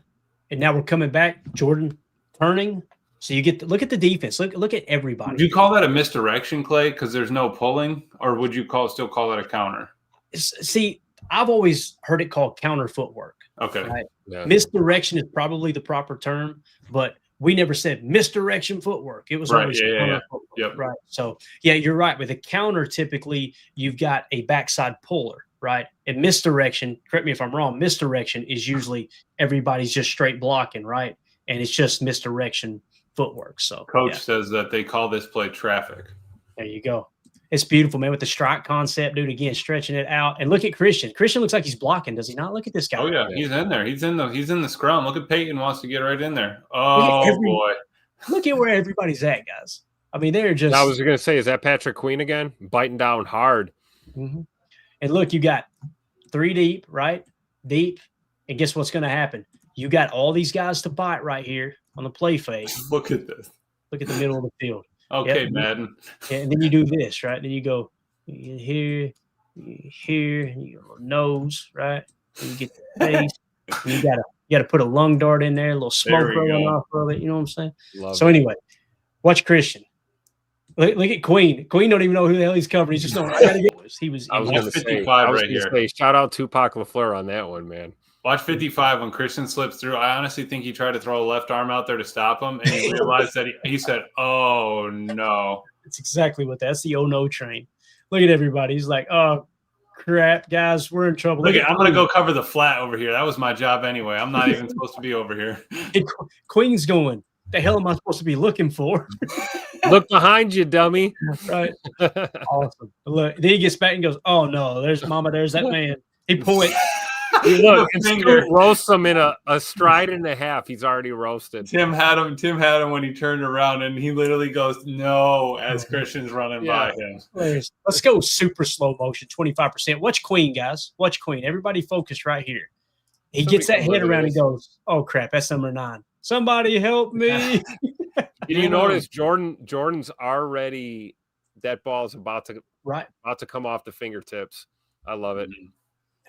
and now we're coming back. Jordan turning. So you get look at the defense. Look at everybody. Would you call that a misdirection, Clay, because there's no pulling, or would you still call it a counter? See, I've always heard it called counter footwork. Okay. Right? Yeah. Misdirection is probably the proper term, but we never said misdirection footwork. It was Right, always yeah, counter yeah. footwork. Yep. Right. So yeah, you're right. With a counter, typically you've got a backside puller, right? And misdirection, correct me if I'm wrong, misdirection is usually everybody's just straight blocking, right? And it's just misdirection footwork. So Coach yeah, says that they call this play traffic. there you go. It's beautiful, man, with the strike concept, dude. Again, stretching it out. And look at Christian. Christian looks like he's blocking, does he not? Look at this guy. Oh yeah, he's in there. He's in the scrum. Look at Peyton wants to get right in there. Look Oh at every- boy. Look at where everybody's at, guys. I mean, they're just I was going to say, is that Patrick Queen again? Biting down hard. Mhm. And look, you got 3 deep, right? Deep. And guess what's going to happen? You got all these guys to bite right here on the play fake. Look at this. Look at the middle of the field. Okay, Yep. Madden. And then you do this, right? Then you go here, here, and you go nose, right? And you get the face. And you gotta put a lung dart in there, a little smoke There we rolling go. off of it. You know what I'm saying? Love So it. anyway, watch Christian. Look at Queen. Queen don't even know who the hell he's covering. He's just going, I gotta get this. He was I was Watch going to say, 55 right here. shout out Tupac LaFleur on that one, man. Watch 55 when Christian slips through. I honestly think he tried to throw a left arm out there to stop him, and he realized that he said, "Oh no." It's exactly what that's the oh no train. Look at everybody. He's like, oh crap, guys, we're in trouble. Look, I'm gonna go cover the flat over here. That was my job anyway. I'm not even supposed to be over here. Queen's going. The hell am I supposed to be looking for? Look behind you, dummy. Right. Awesome. Look, then he gets back and goes, oh no, there's mama, there's that man. He points. Look, The and finger. Scoot roasts him in a stride and a half. He's already roasted. Tim had him when he turned around, and he literally goes, "No," as Christian's running by him. Let's go super slow motion, 25%. Watch Queen, guys. Watch Queen. Everybody focus right here. He gets that head around and goes, "Oh crap, that's number 9. Somebody help me!" Did you notice Jordan's already? That ball's about to come off the fingertips. I love it.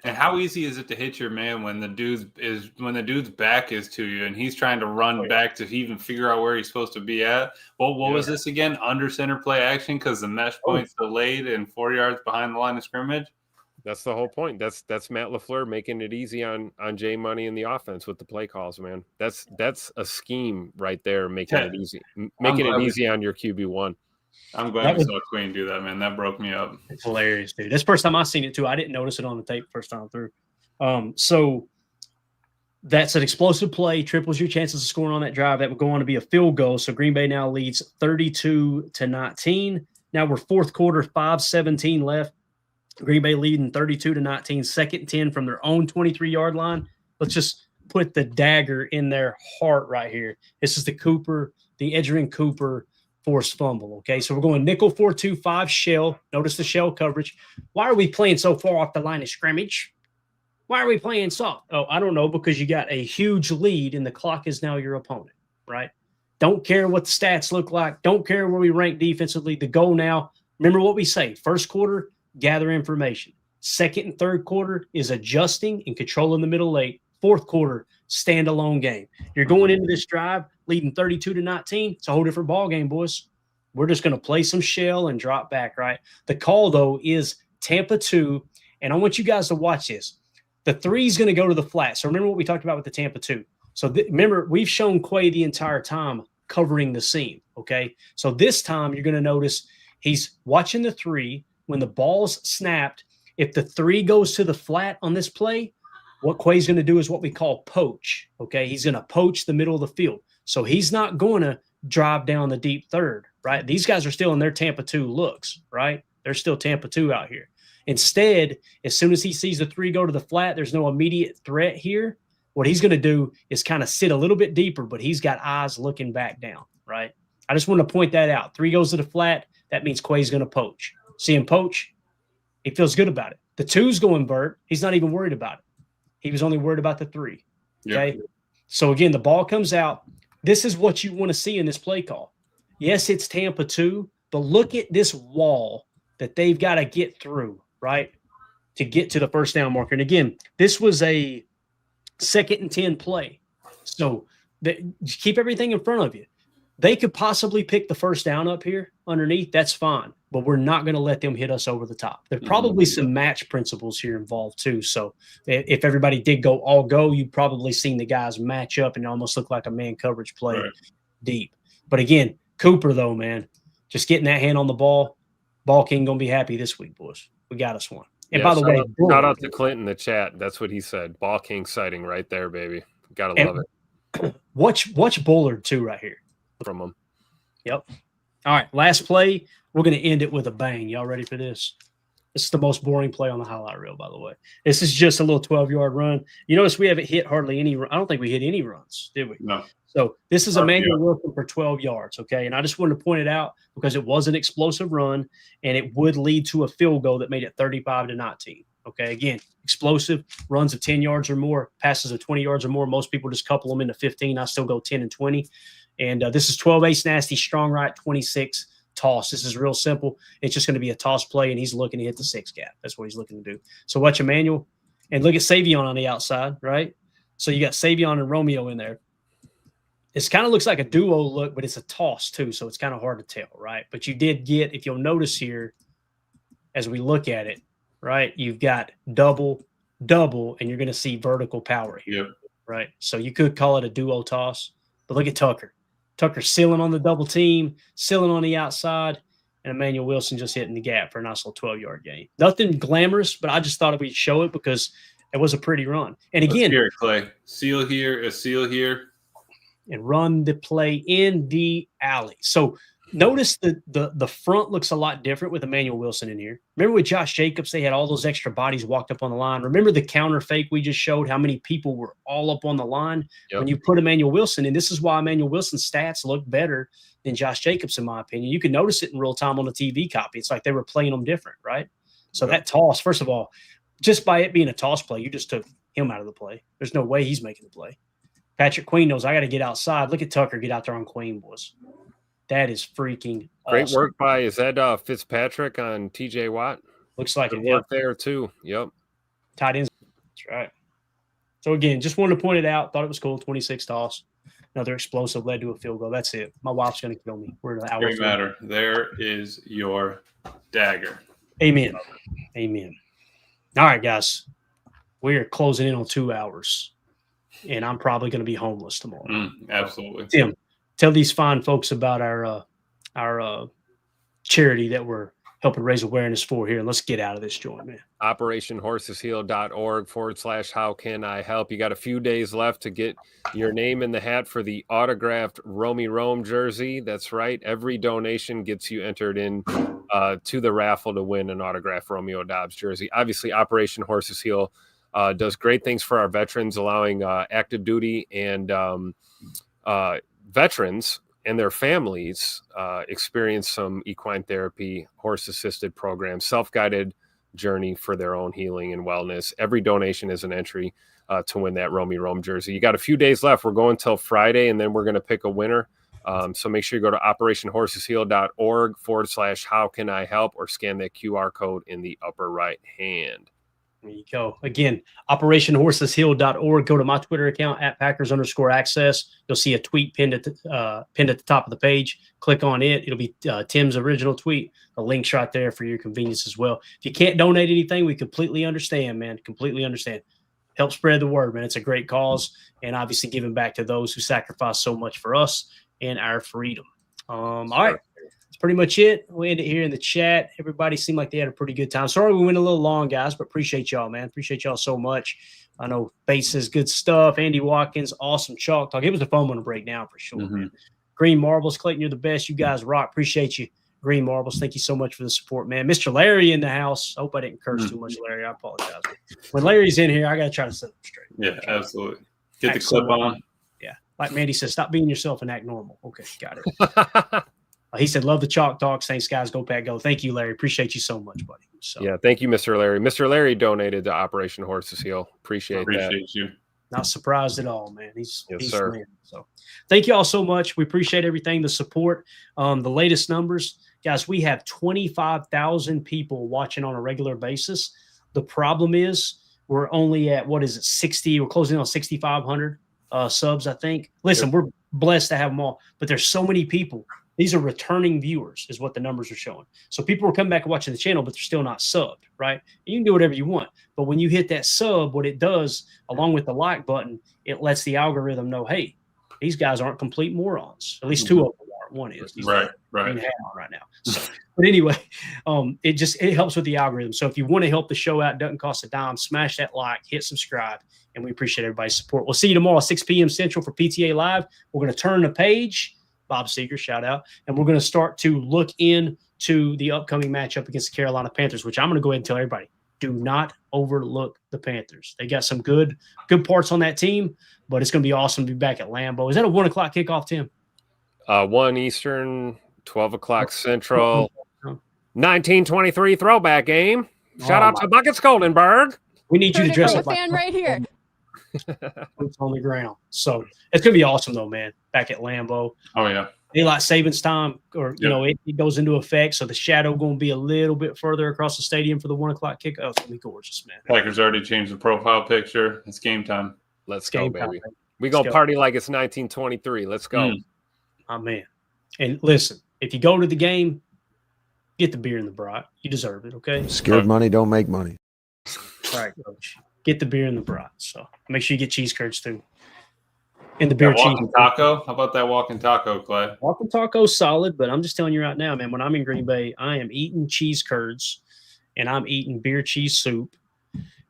And how easy is it to hit your man when the dude's back is to you and he's trying to run back to even figure out where he's supposed to be at? Well, what was this again? Under center play action because the mesh point's delayed and 4 yards behind the line of scrimmage. That's the whole point. That's Matt LaFleur making it easy on Jay Money in the offense with the play calls, man. That's a scheme right there, making it easy, easy on your QB1. I'm glad we saw Queen do that, man. That broke me up. It's hilarious, dude. That's the first time I seen it too. I didn't notice it on the tape first time through. So that's an explosive play, triples your chances of scoring on that drive. That would go on to be a field goal. So Green Bay now leads 32-19. Now we're fourth quarter, 5:17 left. Green Bay leading 32-19, second and 10 from their own 23-yard line. Let's just put the dagger in their heart right here. This is the Edgerrin Cooper forced fumble. Okay, so we're going nickel 4-2-5 shell. Notice the shell coverage. Why are we playing so far off the line of scrimmage? Why are we playing soft? Oh, I don't know, because you got a huge lead and the clock is now your opponent, right? Don't care what the stats look like. Don't care where we rank defensively. The goal now, remember what we say, first quarter, gather information. Second and third quarter is adjusting and controlling the middle late. Fourth quarter, standalone game. You're going into this drive leading 32-19. It's a whole different ball game, boys. We're just going to play some shell and drop back, right? The call, though, is Tampa 2, and I want you guys to watch this. The 3 is going to go to the flat. So remember what we talked about with the Tampa 2. So remember, we've shown Quay the entire time covering the seam, okay? So this time you're going to notice he's watching the 3. When the ball's snapped, if the 3 goes to the flat on this play, what Quay's going to do is what we call poach, okay? He's going to poach the middle of the field. So he's not going to drive down the deep third, right? These guys are still in their Tampa 2 looks, right? They're still Tampa 2 out here. Instead, as soon as he sees the 3 go to the flat, there's no immediate threat here. What he's going to do is kind of sit a little bit deeper, but he's got eyes looking back down, right? I just want to point that out. 3 goes to the flat. That means Quay's going to poach. See him poach, he feels good about it. The 2's going vert. He's not even worried about it. He was only worried about the 3. Okay. Yep. So again, the ball comes out. This is what you want to see in this play call. Yes, it's Tampa 2, but look at this wall that they've got to get through, right, to get to the first down marker. And again, this was a second and 10 play. So keep everything in front of you. They could possibly pick the first down up here underneath. That's fine. But we're not going to let them hit us over the top. There's probably some match principles here involved too. So if everybody did go all go, you'd probably seen the guys match up and almost look like a man coverage play deep. But again, Cooper though, man, just getting that hand on the ball. Ball King going to be happy this week, boys. We got us one. And by the way, shout out to Clint in the chat. That's what he said. Ball King sighting right there, baby. Got to love it. Watch Bullard too right here. From him. Yep. All right, last play. We're going to end it with a bang. Y'all ready for this? This is the most boring play on the highlight reel, by the way. This is just a little 12-yard run. You notice we haven't hit hardly any – I don't think we hit any runs, did we? No. So this is Emmanuel Wilson for 12 yards, okay? And I just wanted to point it out because it was an explosive run, and it would lead to a field goal that made it 35-19. Okay, again, explosive runs of 10 yards or more, passes of 20 yards or more. Most people just couple them into 15. I still go 10 and 20. And this is 12 ace nasty, strong right, 26 toss. This is real simple. It's just going to be a toss play, and he's looking to hit the 6 gap. That's what he's looking to do. So watch Emmanuel, and look at Savion on the outside, right? So you got Savion and Romeo in there. It kind of looks like a duo look, but it's a toss too, so it's kind of hard to tell, right? But you did get, if you'll notice here, as we look at it, right, you've got double, and you're going to see vertical power here, right? So you could call it a duo toss, but look at Tucker. Tucker sealing on the double team, sealing on the outside, and Emmanuel Wilson just hitting the gap for a nice little 12-yard gain. Nothing glamorous, but I just thought we'd show it because it was a pretty run. And again, here, Clay, seal here, and run the play in the alley. So Notice the front looks a lot different with Emmanuel Wilson in here. Remember with Josh Jacobs, they had all those extra bodies walked up on the line. Remember the counter fake we just showed, how many people were all up on the line? Yep. When you put Emmanuel Wilson in, this is why Emmanuel Wilson's stats look better than Josh Jacobs, in my opinion. You can notice it in real time on the TV copy. It's like they were playing them different, right? So that toss, first of all, just by it being a toss play, you just took him out of the play. There's no way he's making the play. Patrick Queen knows I got to get outside. Look at Tucker get out there on Queen, boys. That is freaking Great awesome. work by, is that Fitzpatrick on TJ Watt? Looks like Good it. work there too. Yep. Tight ends. That's right. So again, just wanted to point it out. Thought it was cool. 26 toss. Another explosive led to a field goal. That's it. My wife's going to kill me. We're an hour. Great matter. There is your dagger. Amen. Amen. All right, guys. We are closing in on 2 hours, and I'm probably going to be homeless tomorrow. Absolutely. Tim, tell these fine folks about our charity that we're helping raise awareness for here, and let's get out of this joint, man. OperationHorsesHeal.org/how can I help? You got a few days left to get your name in the hat for the autographed Romy Rome jersey. That's right. Every donation gets you entered in to the raffle to win an autographed Romeo Dobbs jersey. Obviously, Operation Horses Heal does great things for our veterans, allowing active duty and veterans and their families experience some equine therapy, horse-assisted programs, self-guided journey for their own healing and wellness. Every donation is an entry to win that Romy Rome jersey. You got a few days left. We're going till Friday, and then we're going to pick a winner. So make sure you go to OperationHorsesHeal.org/how can I help, or scan that QR code in the upper right hand. There you go. Again, OperationHorsesHeal.org. Go to my Twitter account at Packers_access. You'll see a tweet pinned at the top of the page. Click on it. It'll be Tim's original tweet. The link's right there for your convenience as well. If you can't donate anything, we completely understand, man. Completely understand. Help spread the word, man. It's a great cause, and obviously giving back to those who sacrifice so much for us and our freedom. All right. That's pretty much it. We'll end it here in the chat. Everybody seemed like they had a pretty good time. Sorry we went a little long, guys, but appreciate y'all, man. Appreciate y'all so much. I know Bates says good stuff. Andy Watkins, awesome chalk talk. It was a fun one to break down for sure, man. Green Marbles, Clayton, you're the best. You guys rock. Appreciate you. Green Marbles, thank you so much for the support, man. Mr. Larry in the house. I hope I didn't curse too much, Larry. I apologize. When Larry's in here, I got to try to set him straight. Yeah, absolutely. Get the clip on. Yeah. Like Mandy says, stop being yourself and act normal. Okay, got it. He said, love the chalk talks. Thanks, guys. Go Pack Go. Thank you, Larry. Appreciate you so much, buddy. So, yeah, thank you, Mr. Larry. Mr. Larry donated to Operation Horses Heal. Appreciate that. You. Not surprised at all, man. Yes, he's sir. Man. So thank you all so much. We appreciate everything, the support. The latest numbers, guys, we have 25,000 people watching on a regular basis. The problem is we're only at, 60? We're closing on 6,500 subs, I think. Listen, we're blessed to have them all, but there's so many people. These are returning viewers is what the numbers are showing. So people are coming back and watching the channel, but they're still not subbed, right? You can do whatever you want. But when you hit that sub, what it does, along with the like button, it lets the algorithm know, hey, these guys aren't complete morons. At least two of them are. One is. He's right right now. So, but anyway, it helps with the algorithm. So if you want to help the show out, it doesn't cost a dime. Smash that like, hit subscribe, and we appreciate everybody's support. We'll see you tomorrow, 6 p.m. Central for PTA Live. We're going to turn the page. Bob Seeger, shout out. And we're going to start to look into the upcoming matchup against the Carolina Panthers, which I'm going to go ahead and tell everybody, do not overlook the Panthers. They got some good parts on that team, but it's going to be awesome to be back at Lambeau. Is that a 1 o'clock kickoff, Tim? 1 Eastern, 12 o'clock Central, 1923 throwback game. Shout out to Buckets Goldenberg. We need you to dress up like a fan right here. Boots on the ground. So it's going to be awesome, though, man, back at Lambeau. Oh, yeah. Daylight savings time, or, it goes into effect. So the shadow going to be a little bit further across the stadium for the 1 o'clock kickoff. Oh, it's going to be gorgeous, man. Packers already changed the profile picture. It's game time. Let's go, baby. We're going to party like it's 1923. Let's go. Oh, man. And listen, if you go to the game, get the beer and the brat. You deserve it, okay? Scared money don't make money. All right, Coach. Get the beer and the brat. So make sure you get cheese curds, too. And the beer cheese. Taco? How about that walking taco, Clay? Walking taco's solid, but I'm just telling you right now, man, when I'm in Green Bay, I am eating cheese curds, and I'm eating beer cheese soup,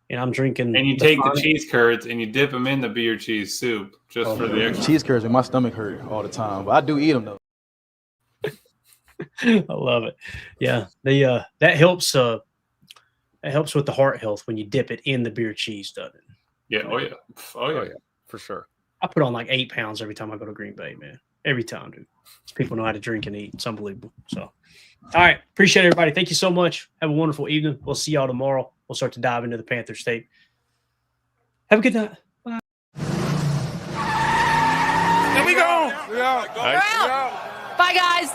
and I'm drinking. And you take the cheese curds and you dip them in the beer cheese soup just for the extra. Cheese curds make my stomach hurt all the time, but I do eat them, though. I love it. Yeah, that helps with the heart health when you dip it in the beer cheese, doesn't it? Yeah. Oh yeah. Oh yeah. For sure. I put on like 8 pounds every time I go to Green Bay, man. Every time, dude. People know how to drink and eat. It's unbelievable. So, all right. Appreciate everybody. Thank you so much. Have a wonderful evening. We'll see y'all tomorrow. We'll start to dive into the Panthers tape. Have a good night. Bye. There we go. Nice. Bye, guys.